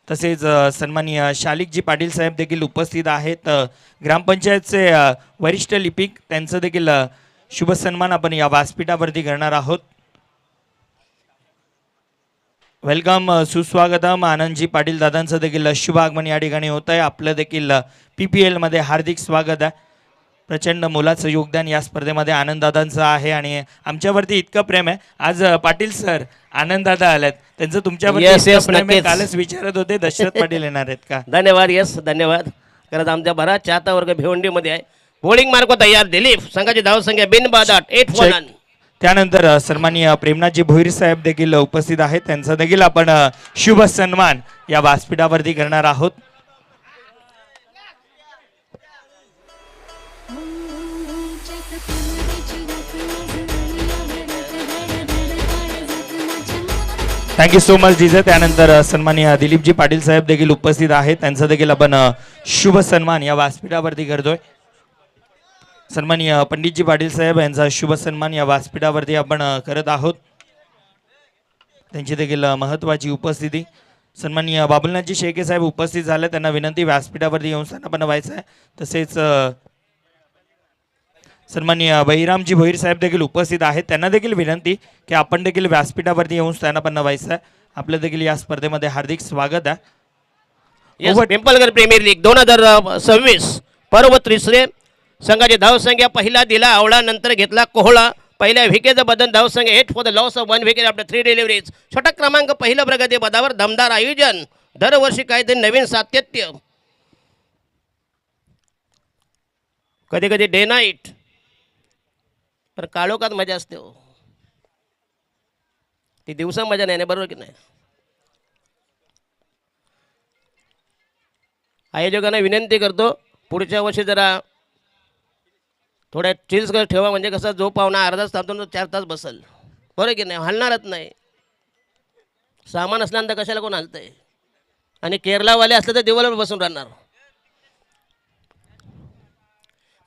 तसेच सन्माननीय शालिकजी पाटील साहेब देखील उपस्थित आहेत. ग्रामपंचायतचे वरिष्ठ लिपिक, त्यांचं देखील शुभ सन्मान आपण या व्यासपीठावरती करणार आहोत. वेलकम, सुस्वागतम. आनंदजी पाटील दादांचं देखील शुभ आगमन या ठिकाणी होत आहे. आपलं देखील PPL मध्ये हार्दिक स्वागत आहे. प्रचंड मोलाचं योगदान या स्पर्धेमध्ये आनंददादांचं आहे आणि आमच्यावरती इतकं प्रेम आहे. आज पाटील सर आनंददादा आलेत, त्यांचं तुमच्यावरती इतकं प्रेम आहे. कालच विचारत होते दशरथ पाटील येणार आहेत का.
धन्यवाद. यस, धन्यवाद. कारण आमच्या बराच चाहता वर्ग भिवंडीमध्ये आहे. बॉलिंग मार्क तयार दिलीप. संघाची धाव संख्या बिनबाद 8 for none.
त्यानंतर सन्माननीय प्रेमनाथजी भोईर साहेब देखील उपस्थित आहेत. त्यांचा देखील आपण शुभ सन्मान या व्यासपीठावरती करणार आहोत. Thank you so much DJ. त्यानंतर सन्माननीय दिलीपजी पाटील साहेब देखील उपस्थित आहेत. त्यांचा देखील आपण शुभ सन्मान या व्यासपीठावरती करतोय. सन्माननीय पंडितजी पाटील साहेब यांचा शुभ सन्मान या व्यासपीठावरती आपण करत आहोत. त्यांची देखील महत्त्वाची उपस्थिती. सन्माननीय बाबुलनाथजी शेळके साहेब उपस्थित झाले. त्यांना विनंती व्यासपीठावरती येऊन स्थानापन्न व्हायचं आहे. तसेच सन्माननीय बहिरामजी भोईर साहेब देखील उपस्थित आहेत. त्यांना देखील विनंती की आपण देखील व्यासपीठावरती येऊन स्थानापन्न व्हायचं आहे. आपलं देखील या स्पर्धेमध्ये हार्दिक स्वागत आहे.
पिंपळगड प्रीमियर लीग 2026 पर्व 3. संघाची धावसंख्या पहिला दिला आवळा, नंतर घेतला कोहळा. पहिल्या विकेटचं बदल धावसंख्या 8 for the loss of 1 wicket after 3 deliveries. षटक क्रमांक पहिलं प्रगती पदावर. दमदार आयोजन. दरवर्षी काहीतरी नवीन सातत्य. कधी कधी डे नाईट, पण काळोखात मजा असते हो, ती दिवसा मजा नाही, बरोबर की नाही. आयोजकांना विनंती करतो पुढच्या वर्षी जरा थोड्या चिल्स कर ठेवा, म्हणजे कसं जो पाहुणा अर्धा तास थांबतो तो 4 तास बसल, बरोबर की नाही, हलणारच नाही. सामान असल्यानंतर कशाला कोण हलतंय, आणि केरलावाले असले तर दिवसभर बसून राहणार.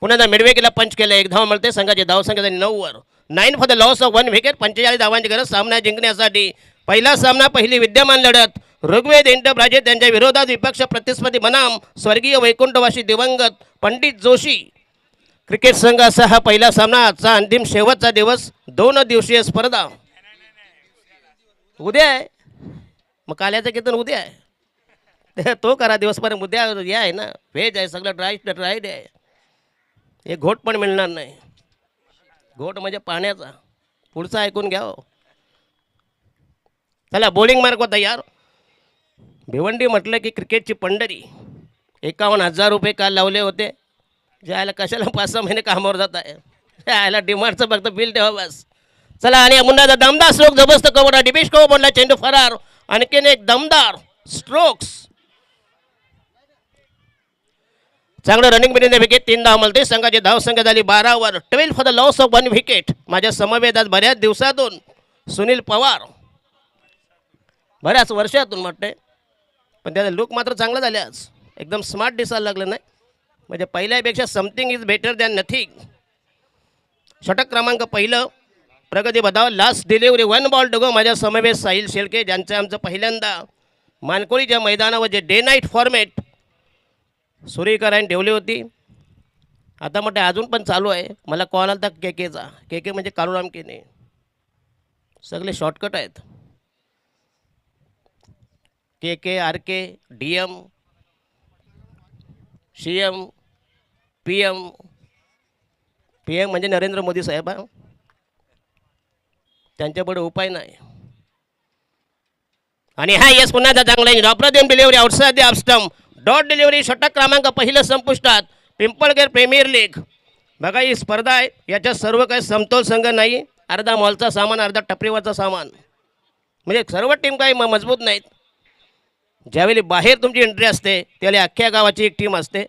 पुन्हा मिडवेकीला पंच केलं, 1 धाव मिळते, संघाची धावसंख्या झाली 9 वर. 9 for the loss of 1 wicket. 45 धावांची गरज सामना जिंकण्यासाठी. पहिला सामना, पहिली विद्यमान लढत. ऋग्वेद एंटरप्राइजेस त्यांच्या विरोधात विपक्ष प्रतिस्पर्धी बनाम स्वर्गीय वैकुंठवासी दिवंगत पंडित जोशी क्रिकेट संघाचा हा पहिला सामना. आजचा अंतिम शेवटचा दिवस, 2 दिवसीय स्पर्धा. उद्या आहे, मग काल्याचं कीर्तन उद्या आहे, तो करा दिवसपर्यंत. उद्या या आहे ना, व्हेज आहे सगळं, ड्राय आहे. हे घोट पण मिळणार नाही. घोट म्हणजे पाण्याचा. पुढचं ऐकून घ्या हो. चला बॉलिंग मार्क होता यार. भिवंडी म्हटलं की क्रिकेटची पंढरी. 51,000 रुपये काल लावले होते. ज्याला कशाला 5-6 महिने कामावर जात आहे, यायला डिमांडचं फक्त बिल ठेवा बस. चला, आणि मुन्नाचा दमदार स्ट्रोक, जबरदस्त कव्हर. डिबिश कव्हर बोलला, चेंडू फरार. आणखीन एक दमदार स्ट्रोक्स. चांगलं रनिंग बिनिंग विकेट. 3 धाव मिळते. संघाची धावसंख्या झाली 12 वर. 12 for the loss of 1 wicket. माझ्या समवेत आज बऱ्याच दिवसातून सुनील पवार, बऱ्याच वर्षातून म्हटते, पण त्याचा लुक मात्र चांगला झाले आज. एकदम स्मार्ट दिसायला लागलं नाही, म्हणजे पहिल्यापेक्षा something is better than nothing. षटक क्रमांक पहिलं, Pragati Badhav. Last delivery 1 ball to go. माझ्या समवेत साहिल शेळके, ज्यांचं आमचं पहिल्यांदा मानकोळीच्या मैदानावर जे डे नाईट फॉर्मॅट सुरेकरांनी ठेवली होती. आता म्हटलं अजून पण चालू आहे. मला कॉल आला तर केकेचा. केके म्हणजे काळूराम केने. सगळे शॉर्टकट आहेत. के RK, DM, CM, PM. PM म्हणजे नरेंद्र मोदी साहेब. त्यांच्यापुढे उपाय नाही. आणि हा येस पुन्हा चांगला अप्रतिम delivery outside the off stump. Dot delivery. षटक क्रमांक पहिलं संपुष्टात. पिंपळगेर प्रीमियर लीग. बघा ही स्पर्धा आहे, याच्यात सर्व काही समतोल संघ नाही. अर्धा मॉलचा सामान, अर्धा टपरीवरचा सामान, म्हणजे सर्व टीम काही मजबूत नाहीत. ज्यावेळी बाहेर तुमची एंट्री असते त्यावेळी अख्ख्या गावाची एक टीम असते.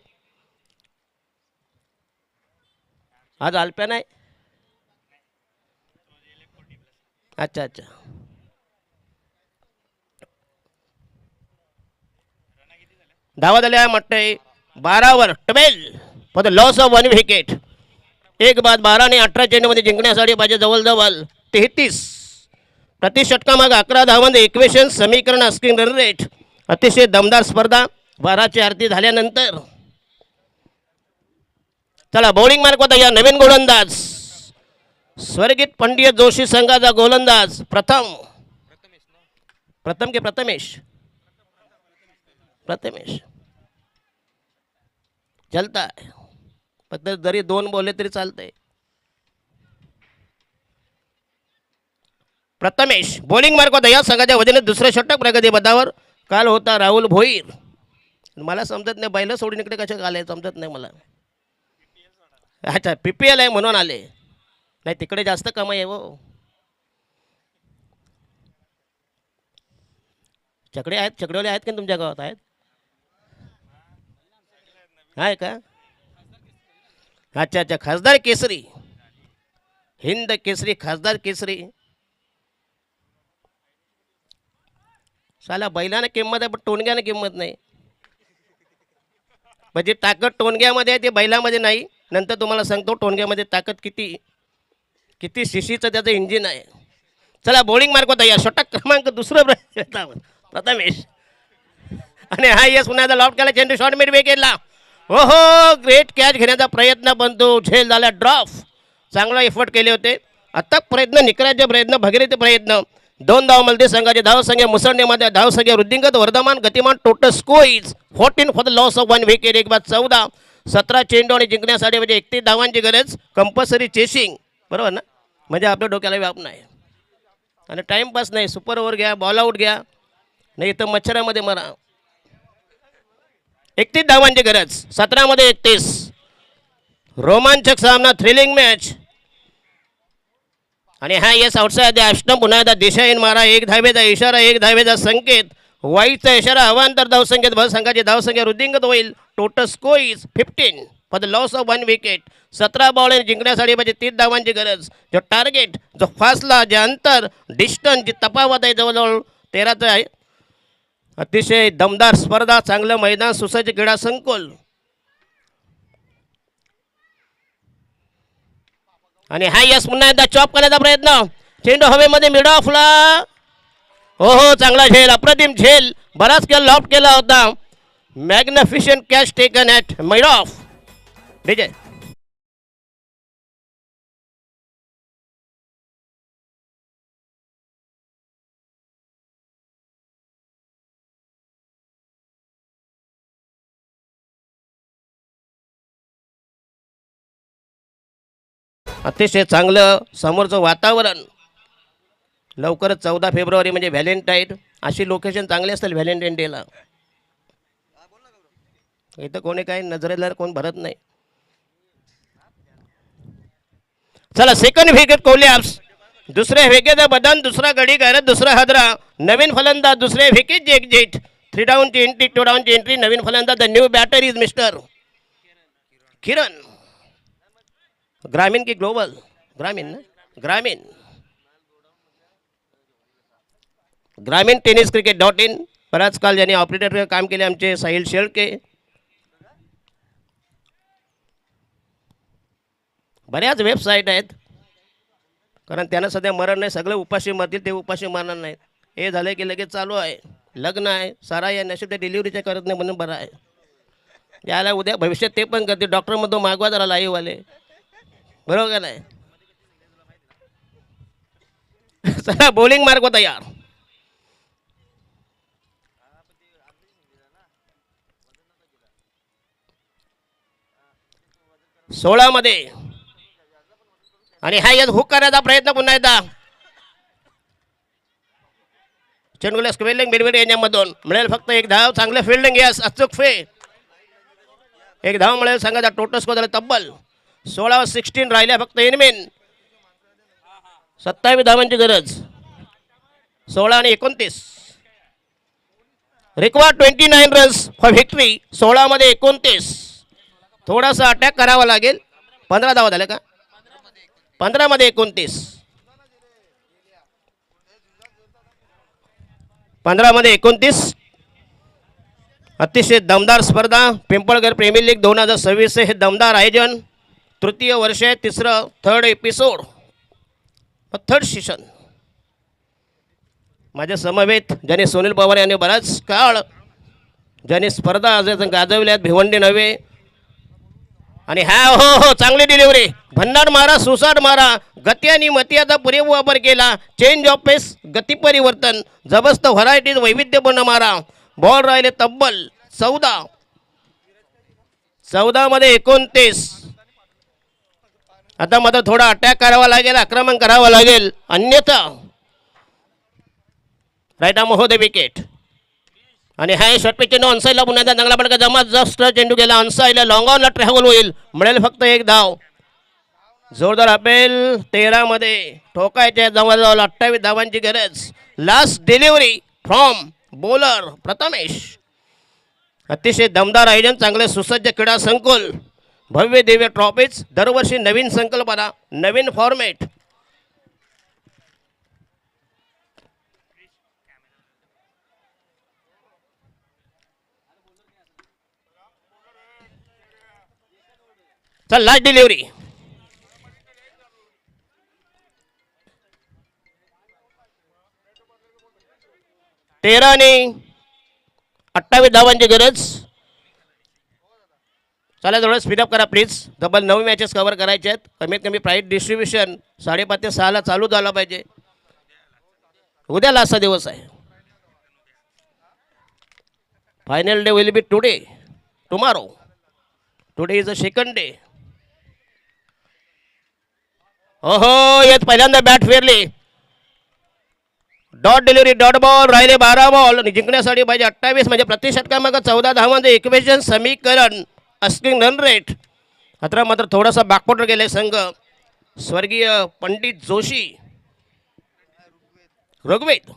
आज अल्प्या नाही. अच्छा, धावा झाल्या म्हटतंय 12 वर. 12 for the loss of 1 wicket. 1 बाद 12 आणि 18 चेंडूमध्ये जिंकण्यासाठी पाहिजे जवळजवळ 33. प्रति षटकामागे 11 धावांमध्ये इक्वेशन समीकरण अस्किंग रन रेट. अतिशय दमदार स्पर्धा. 12ची आरती झाल्यानंतर चला बॉलिंग मार्क होता या नवीन गोलंदाज स्वर्गीत पंडित जोशी संघाचा गोलंदाज प्रथम की प्रथमेश चलता. फक्त जरी 2 बोलले तरी चालतंय. प्रथमेश बॉलिंग मार्क होता या संघाच्या वतीने. दुसरं षटक प्रगती पदावर. काल होता राहुल भोईर. मला समजत नाही बैल सोडून इकडे कशा आले, समजत नाही मला. अच्छा, PPL आहे म्हणून आले. नाही तिकडे जास्त कमाई आहे हो. चकडे आहेत, चकडेवाले आहेत की तुमच्या गावात आहेत? आहे का? अच्छा, खासदार केसरी, हिंद केसरी, खासदार केसरी. साला बैलाने किंमत आहे पण टोणग्याने किंमत नाही. म्हणजे ताकद टोणग्यामध्ये आहे, ते बैलामध्ये नाही. नंतर तुम्हाला सांगतो टोणग्यामध्ये ताकद किती शिशीचं त्याचं इंजिन आहे. चला बॉलिंग मार्क होता या षटक क्रमांक दुसरं प्रथमेश. आणि हा यस पुन्हा लॉफ्ट केला. चेंडू शॉर्ट मिड विकेटला. हो, ग्रेट कॅच घेण्याचा प्रयत्न, पण तो झेल झाला ड्रॉप. चांगला एफर्ट केले होते. आता प्रयत्न, निकराचे प्रयत्न, भगीरथ प्रयत्न. 2 धाव मिळते. संघाची धावसंख्या मुसंडीमध्ये धावसंख्या वृद्धिंगत वर्धमान गतिमान. Total score is 14 for the loss of 1 wicket. 1 बाद 14. 17 चेंडू आणि जिंकण्यासाठी म्हणजे 31 धावांची गरज. कंपल्सरी चेसिंग, बरोबर ना, म्हणजे आपल्या डोक्याला व्याप नाही आणि टाइमपास नाही. सुपर ओव्हर घ्या, बॉल आउट घ्या, नाही तर मच्छरामध्ये मरा. 31 धावांची गरज. 17 मध्ये 31. रोमांचक सामना, थ्रिलिंग मॅच. आणि हा येस आउटसाइड द स्टंप. पुन्हा एकदा दिशाहीन मारा. 1 धावेचा इशारा, 1 धावेचा संकेत, वाईटचा इशारा, अवांतर धाव संकेत. बल संघाची धावसंख्या वृद्धिंगत होईल. Total score is 15 for the loss of 1 wicket. 17 ball आणि जिंकण्यासाठी पाहिजे 30 धावांची गरज. जो टार्गेट, जो फासला, जे अंतर, डिस्टन्स, जी तफावत आहे जवळजवळ 13चं आहे. अतिशय दमदार स्पर्धा, चांगलं मैदान, सुसज्ज क्रीडा संकुल. आणि हा यस पुन्हा एकदा चॉप करण्याचा प्रयत्न. चेंडू हवेमध्ये मिड ऑफला. हो हो, चांगला झेल, अप्रतिम झेल. बराच खेळ लॉफ्ट केला होता. Magnificent catch taken at mid off. Vijay अतिशय चांगलं समोरचं वातावरण. लवकरच 14 फेब्रुवारी म्हणजे व्हॅलेंटाईन. अशी लोकेशन चांगली असतील व्हॅलेंटाईन डेला. इथं कोणी काही नजरेला कोण भरत नाही. चला, सेकंड विकेट कोल्हाप्स. दुसऱ्या विकेटचा बदन, दुसरा गडी गायरत, दुसरा हादरा. नवीन फलंदाज, दुसऱ्या विकेटची एक्झिट. 3 डाऊनची एंट्री, 2 डाऊनची एंट्री. नवीन फलंदाज, the new batter is mister Kiran. ग्रामीण की ग्लोबल? ग्रामीण ना, ग्रामीण. ग्रामीण टेनिस क्रिकेट.in. बराच काल ज्यांनी ऑपरेटर काम केले आमचे साहिल शेळके. बऱ्याच वेबसाईट आहेत, कारण त्यांना सध्या मरण नाही. सगळे उपाशी मरतील, ते उपाशी मरणार नाहीत. हे झालं की लगेच चालू आहे. लग्न आहे, सारा या नशीब ते डिलिव्हरीच्या करत नाही म्हणून बरं आहे. याला उद्या भविष्यात ते पण करते. डॉक्टरमधून मागवा जरा लाईव्हवाले, बरोबर का नाही. चला, बॉलिंग मार्क होता यार. 16 मध्ये. आणि हा यात हुक करायचा प्रयत्न पुन्हा एकदा. चेंडूला स्क्वेलिंग बिडबिड यांच्यामधून मिळेल फक्त 1 धाव. चांगलं फिल्डिंग, यस, अचूक फे. 1 धाव मिळेल. संघाचा टोटल स्कोर झाला तब्बल 16-16 राहिल्या फक्त इनमेन. 27 धावांची गरज. 16 आणि 29. Required 29 runs for Victory. 16 मध्ये 29. थोडासा अटॅक करावा लागेल. 15 धावा झाल्या का? 15 मध्ये 29. 15 मध्ये 29. अतिशय दमदार स्पर्धा. पिंपळगड प्रीमियर लीग 2026 हे दमदार आयोजन. तृतीय वर्ष आहे, तिसरं, थर्ड एपिसोड, थर्ड सीझन. माझ्या समवेत ज्यांनी सुनील पवार यांनी बराच काळ ज्यांनी स्पर्धा गाजवल्यात, भिवंडी नव्हे. आणि हा हो हो, चांगली डिलिव्हरी. भन्नाट मारा, सुसाट मारा. गती आणि मतियाचा पुरेपूर वापर केला. चेंज ऑफ पेस, गती परिवर्तन, जबरदस्त व्हरायटीज, वैविध्यपूर्ण मारा. बॉल राहिले तब्बल 14. 14 मध्ये 29. आता मात्र थोडा अटॅक करावा लागेल, आक्रमण करावं लागेल, अन्यथा राईट आर्म होते विकेट. आणि हा शॉर्ट पिच चेंडू ऑनसाईडला पुन्हा एकदा चांगला पडका जमा. जस्ट चेंडू गेला ऑनसाईडला. लॉंग ऑनला ट्रॅव्हल होईल. मिळेल फक्त 1 धाव. जोरदार अपेल. 13 मध्ये ठोकायच्या जवळजवळ 28 धावांची गरज. Last delivery from bowler Prathamesh. अतिशय दमदार आयोजन, चांगले सुसज्ज क्रीडा संकुल, भव्य दिव्य ट्रॉफीज. दरवर्षी नवीन संकल्पना, नवीन फॉर्मॅट. चल, लास्ट डिलिव्हरी. तेरा आणि 28 धावांची गरज. चला, थोडं स्पीडअप करा प्लीज. डबल 9 मॅचेस कव्हर करायचे आहेत. कमीत कमी प्राईज डिस्ट्रीब्युशन 5:30 ते 6 चालू झाला पाहिजे. उद्या लास्टचा दिवस आहे. Final day will be today, tomorrow. Today is a second day. ओहो, येत पहिल्यांदा बॅट फिरली. Dot delivery, dot ball. राहिले 12 बॉल आणि जिंकण्यासाठी पाहिजे 28. म्हणजे प्रति षटकामागं 14 धावांचे इक्वेशन समीकरण. अस्किंग रन रेट आता मात्र थोडासा बॅकवॉटर गेले संघ स्वर्गीय पंडित जोशी ऋग्वेद.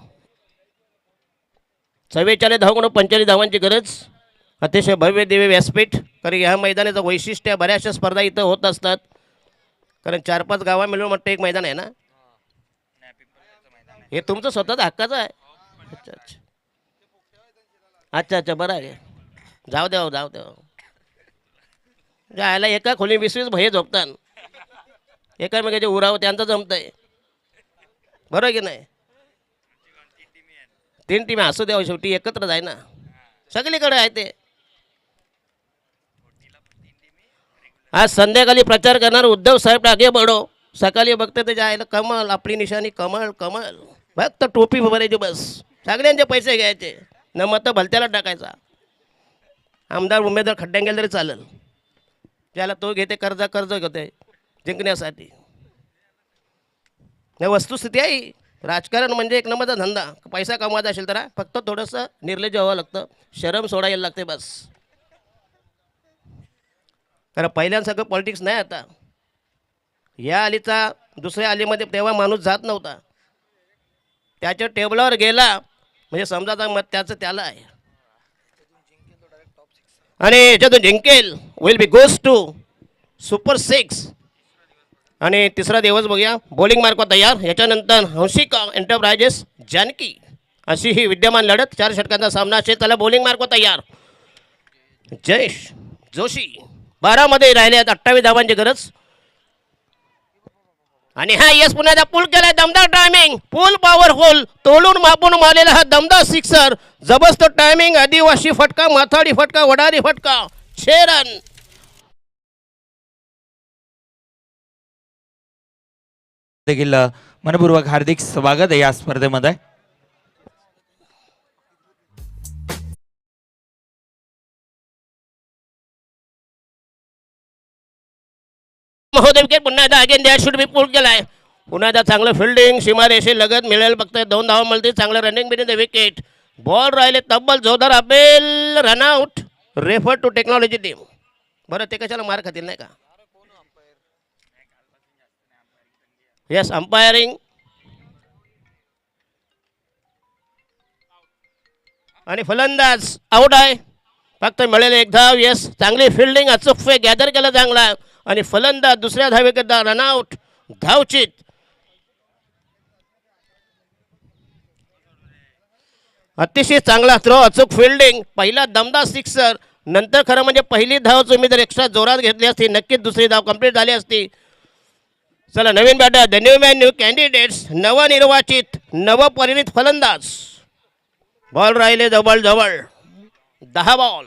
44 धाव गुण 45 धावांची गरज. अतिशय भव्य दिव्य व्यासपीठ. कारण ह्या मैदानाचं वैशिष्ट्य बऱ्याचशा स्पर्धा इथं होत असतात. कारण 4-5 गावा मिळून म्हटलं एक मैदान आहे ना. हे तुमचं स्वतःच हक्काचं आहे. अच्छा अच्छा अच्छा अच्छा बरं आहे. जाऊ द्या जायला एका खोली 20-20 भये झोपतात. एकामेकाचे उराव त्यांचं जमतंय. बरोबर की नाही. 3 टीम असू द्या शेवटी एकत्र जाय ना. सगळीकडे आहे ते. आज संध्याकाळी प्रचार करणार उद्धव साहेब आगे बढो. सकाळी बघते ते जायला कमल आपली निशाणी कमल कमल. फक्त टोपी भरायची बस. सगळ्यांचे पैसे घ्यायचे न मत भलत्याला टाकायचा. आमदार उमेदवार खड्ड्यात गेले तरी चालेल. ज्याला तो घेते कर्ज घेते जिंकण्यासाठी. नाही वस्तुस्थिती आहे. राजकारण म्हणजे एक नंबरचा धंदा. पैसा कमवायचा असेल तर फक्त थोडंसं निर्लज्ज व्हावं लागतं. शरम सोडायला लागते बस. कारण पहिल्यांसारखं पॉलिटिक्स नाही आता. या आलीचा दुसऱ्या आलीमध्ये तेव्हा माणूस जात नव्हता. त्याच्या टेबलावर गेला म्हणजे समजा मत त्याचं त्याला आहे आणि याच्यातून जिंकेल will be goes to super 6. आणि तिसरा दिवस बघूया. बॉलिंग मार्क तयार. याच्यानंतर हंसिका एंटरप्राइजेस जानकी अशी ही विद्यमान लढत. 4 षटकांचा सामना असेल. त्याला बॉलिंग मार्क तयार. जयेश जोशी 12 मध्ये राहिले आहेत. 28 धावांची गरज. आणि हा यस पुन्हा पूल केलाय. दमदार टायमिंग फुल पॉवरफुल तोडून मापून मारलेला हा दमदार सिक्सर. जबरदस्त टायमिंग. आदिवासी फटका माथाडी फटका वडारी फटका 6 रन.
देखील मनपूर्वक हार्दिक स्वागत आहे या स्पर्धेमध्ये.
महोदय विकेट पुन्हा एकदा अगेन दॅट शुड बी पूल केलाय. पुन्हा एकदा चांगलं फिल्डिंग सीमारेषे लगत मिळेल. फक्त 2 धावा मिळतील. चांगलं running between the wicket. Ball राहिले तब्बल जोरदार appeal run out. Refer to technology team. बरं ते कशाला मार खातील नाही का. Yes umpiring. आणि फलंदाज आउट आहे. फक्त मिळेल 1 धाव. येस चांगली फिल्डिंग अचूक फे गॅदर केलं चांगला. आणि फलंदाज दुसऱ्या धावेकरता रनआउट धावचित. अतिशय चांगला थ्रो अचूक फिल्डिंग. पहिला दमदार सिक्सर. नंतर खरं म्हणजे पहिली धाव तुम्ही जर एक्स्ट्रा जोरात घेतली असती नक्कीच दुसरी धाव कंप्लीट झाली असती. चला नवीन batter the new man new candidates. नवनिर्वाचित नवपरिणित फलंदाज. बॉल राहिले जवळ 10 बॉल.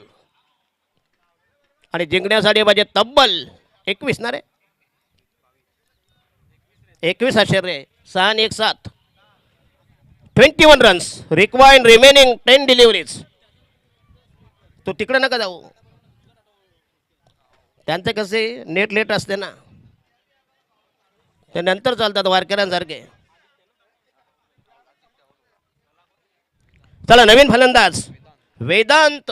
आणि जिंकण्यासाठी पाहिजे तब्बल 21 ना रे. 21 आश्चर्य 6 आणि 1 7. 21 रन्स रिक्वायर्ड रिमेनिंग 10 डिलिव्हरीज. तो तिकडे नका जाऊ. त्यांचं कसे नेट लेट असते ना. ते नंतर चालतात वारकऱ्यांसारखे. चला नवीन फलंदाज Vedant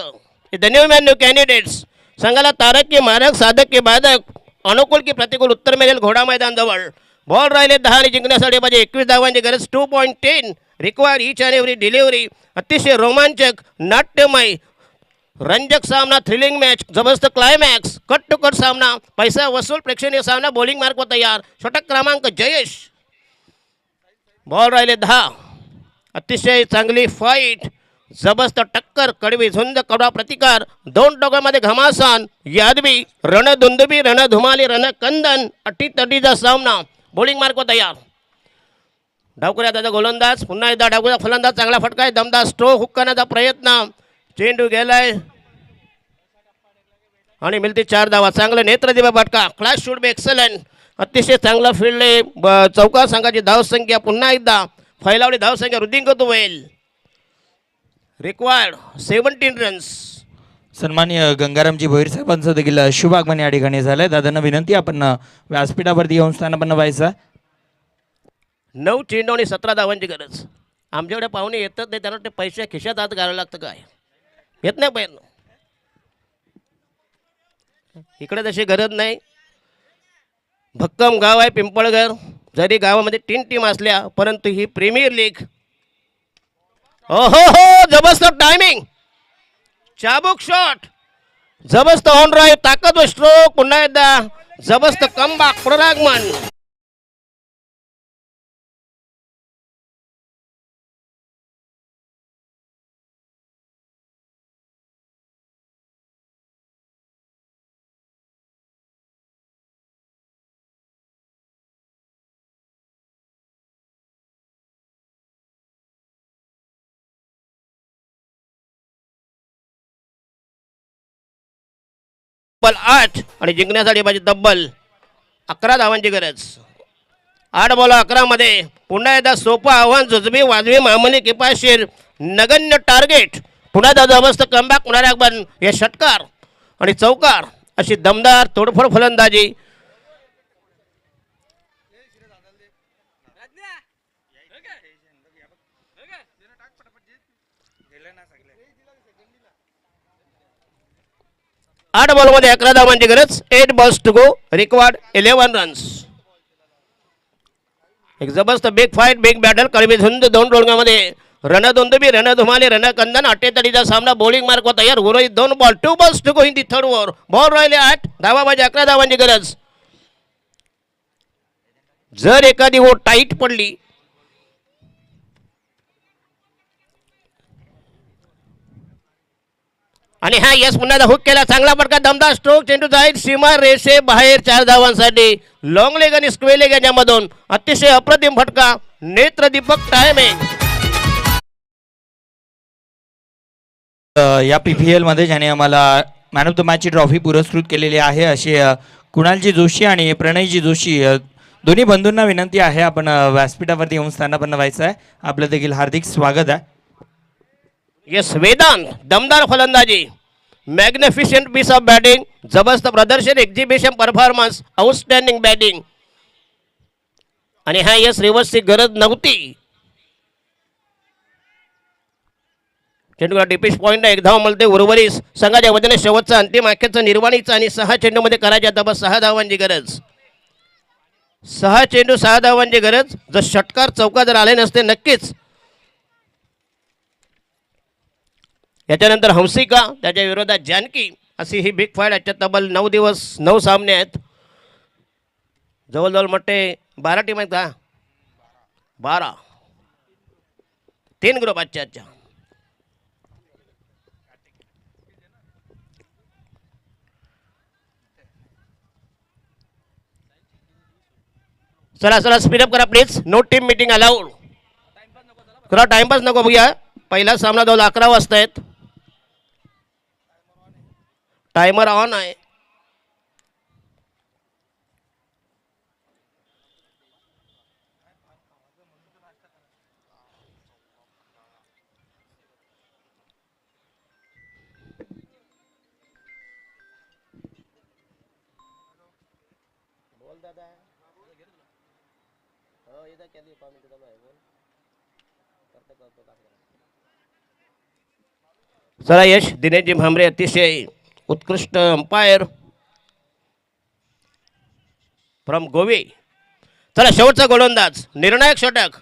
the new man new candidates. संघाला तारक की मारक साधक की बाधक अनुकूल की प्रतिकूल उत्तर मिळेल घोडा मैदान जवळ. बॉल राहिले 10 आणि जिंकण्यासाठी पाहिजे 21 धावांची गरज. 2.10 required each and every delivery. अतिशय रोमांचक नाट्यमय रंजक सामना. Thrilling match. जबरदस्त क्लायमॅक्स. कट टू कट सामना. पैसा वसूल प्रेक्षणीय सामना. बॉलिंग मार्क तयार. षटक क्रमांक जयेश. बॉल राहिले 10. अतिशय चांगली फाईट. जबरदस्त टक्कर. कडवी झुंज कडवा प्रतिकार. 2 टोकामध्ये घमासान यादवी रणधुंदुबी रणधुमाली रणकंदन अटीतटीचा सामना. बॉलिंग मार्क तयार. डावकऱ्या त्याचा गोलंदाज. पुन्हा एकदा डावकऱ्या फलंदाज. चांगला फटका आहे. दमदार स्ट्रोक हुक करण्याचा प्रयत्न. चेंडू गेलाय आणि मिळते 4 धावा. चांगलं नेत्रदिव्य फटका. Class should be excellent. अतिशय चांगला फील्ड. चौकार संघाची धावसंख्या पुन्हा एकदा फैलावली धावसंख्या वृद्धिंगत होईल. Required 17 runs.
सन्माननीय गंगारामजी भोईर साहेबांचं देखील शुभ आगमन या ठिकाणी झालंय. दादांना विनंती आपण व्यासपीठावरती येऊन स्थानापन्न व्हायचा.
9 चेंडू आणि 17 धावांची गरज. आमच्याकडे पाहुणे येतात नाही. त्यांना ते पैसे खिशात हात घालावं लागतं काय येत नाही पाहिजे. इकडे तशी गरज नाही. भक्कम गाव आहे पिंपळगर. जरी गावामध्ये 3 टीम असल्या परंतु ही प्रीमियर लीग. ओहो हो, जबरदस्त टायमिंग, चाबूक शॉट, जबरदस्त ऑन ड्राईव्ह, ताकद स्ट्रोक, पुन्हा एकदा जबरदस्त कमबॅक, पुनरागमन. तब्बल 8 आणि जिंकण्यासाठी पाहिजे तब्बल 11 धावांची गरज. 8 बॉल 11 मध्ये पुन्हा एकदा सोपं आव्हान, जुजबी वाजवी मामुली किफायतशीर नगण्य टार्गेट, पुन्हा एकदा जबरदस्त कमबॅक, पुनरागमन, हे षटकार आणि चौकार, अशी दमदार तोडफोड फलंदाजी. आठ बॉलमध्ये 11 धावांची गरज. 8 balls to go, required 11 runs. एक जबरदस्त बिग फाईट, बिग बॅटल, कळवी झुंज 2 डोळगामध्ये रणधुंदुबी, रणधुमाली, रणकंदन, अट्टेतडीचा सामना. बॉलिंग मार्क व तयार. उर्वरित 2 ball, 2 balls to go in the third over. Ball राहिले 8, धावा पाहिजे 11 धावांची गरज. जर एखादी ओव्हर टाईट पडली आणि हा यस पुन्हा हुक केला, चांगला फटका, दमदार स्ट्रोक, चेंडू जाईल सीमा रेषे बाहेर. 4 धावांसाठी लॉंग लेग आणि स्क्वे लेग याच्यामधून अतिशय अप्रतिम फटका, नेत्रदीपक टायमिंग.
या PPL मध्ये ज्याने आम्हाला मॅन ऑफ द मॅचची ट्रॉफी पुरस्कृत केलेली आहे असे कुणालजी जोशी आणि प्रणयजी जोशी, दोन्ही बंधूंना विनंती आहे आपण व्यासपीठावरती येऊन स्थानापन्न व्हायचं आहे. आपलं देखील हार्दिक स्वागत आहे.
यस वेदांत, दमदार फलंदाजी, मॅग्निफिशंट पीस ऑफ बॅटिंग, जबरदस्त प्रदर्शन, एक्झिबिशन परफॉर्मन्स, आउटस्टँडिंग बॅटिंग. आणि हा यस रिव्हर्सची गरज नव्हती. चेंडूला डिपिश पॉईंट, 1 धाव मिळते. उर्वरित संघाच्या वतीने शेवटचा अंतिम अखेरचा निर्वाणीचा आणि 6 चेंडूमध्ये करायच्या तब्बल 6 धावांची गरज. 6 चेंडू 6 धावांची गरज. जर षटकार चौका जर आले नसते नक्कीच. याच्यानंतर हंसिका, त्याच्या विरोधात जानकी, अशी ही बिग फाईट. याच्यात तब्बल 9 दिवस 9 सामने आहेत. जवळजवळ म्हटते 12 टीम आहेत का? 12. 3 ग्रुप आजच्या. चला स्पीडअप करा please. No team meeting allowed. करा, टाइमपास नको भैया. पहिला सामना जवळ 11 वाजता आहेत. टायमर ऑन आहे. चला यश, दिनेशजी भांबरे अतिशय उत्कृष्ट अंपायर फ्रॉम गोवे. चला शेवटचा गोलंदाज, निर्णायक षटक,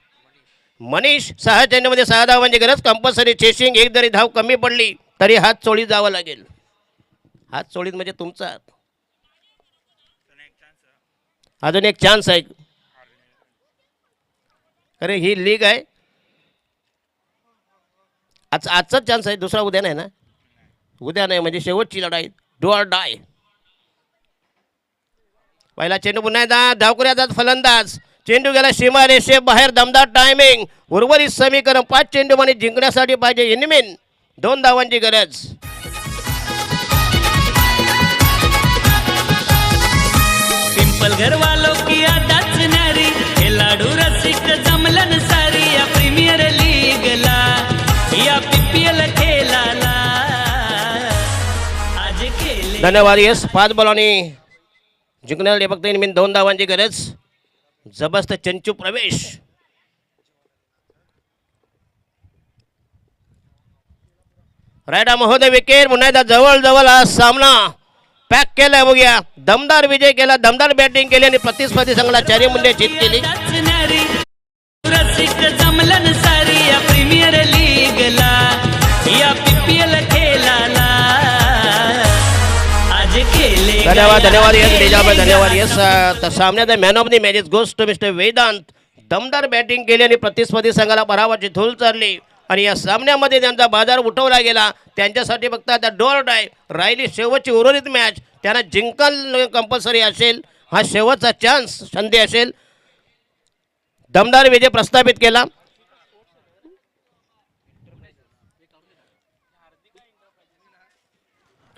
मनीष. 6 चेंडूमध्ये 6 धावांची गरज. Compulsory chasing. एक जरी धाव कमी पडली तरी हात चोळीत जावं लागेल. हात चोळीत म्हणजे तुमचा. अजून एक चान्स आहे. अरे ही लीग आहे. आजचाच चान्स आहे, दुसरा उद्या नाही ना. उद्या नाही म्हणजे शेवटची लढाई, डू ऑर डाय. पहिला चेंडू पुन्हा एकदा धावकऱ्याचा फलंदाज. चेंडू गेला सीमा रेषे बाहेर. दमदार टायमिंग. उर्वरित समीकरण 5 चेंडूमध्ये जिंकण्यासाठी पाहिजे इनमिन 2 धावांची गरज.
सिंपल घर वालों की आदत न्यारी, खिलाडू रसिक जमलन सारी. या प्रीमियर लीगला या PPL खेळाला आज केले.
धन्यवाद यस. 5 बॉल आणि जिंकण्यासाठी फक्त इनमिन 2 धावांची गरज. जबरदस्त चंचू प्रवेश. रायडा महोदय विकेट. पुन्हा एकदा जवळ हा सामना पॅक केलाय बघूया. दमदार विजय केला, दमदार बॅटिंग केली आणि प्रतिस्पर्धी संघाला 4 मूल्य जीत केली.
नाचणारी रसिक जमलन सारी या प्रीमियर लीगला, या पीपीएल खेळाला आज केले.
धन्यवाद धन्यवाद यस निजाम धन्यवाद यस. तर सामन्यात man of the match goes to mister Vedant. दमदार बॅटिंग केली आणि प्रतिस्पर्धी संघाला पराभवाची धूल चालली आणि या सामन्यामध्ये त्यांचा बाजार उठवला गेला. त्यांच्यासाठी फक्त आता डोर डाय राहिली, शेवटची उर्वरित मॅच त्यांना जिंकल कंपल्सरी असेल. हा शेवटचा चान्स संधी असेल. दमदार विजय प्रस्थापित केला.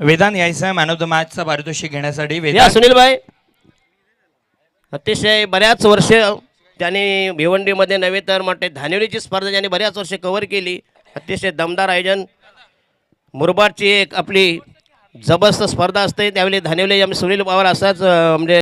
वेदांत यायचं आहे मॅन ऑफ द मॅचचा पारितोषिक घेण्यासाठी.
या
वेदांत
सुनील भाई, अतिशय बऱ्याच वर्ष त्यांनी भिवंडीमध्ये नव्हे तर म्हटले धानिवलीची स्पर्धा त्यांनी बऱ्याच वर्ष कव्हर केली. अतिशय दमदार आयोजन. मुरबाडची एक आपली जबरदस्त स्पर्धा असते त्यावेळी धानिवली सुनील पवार असाच म्हणजे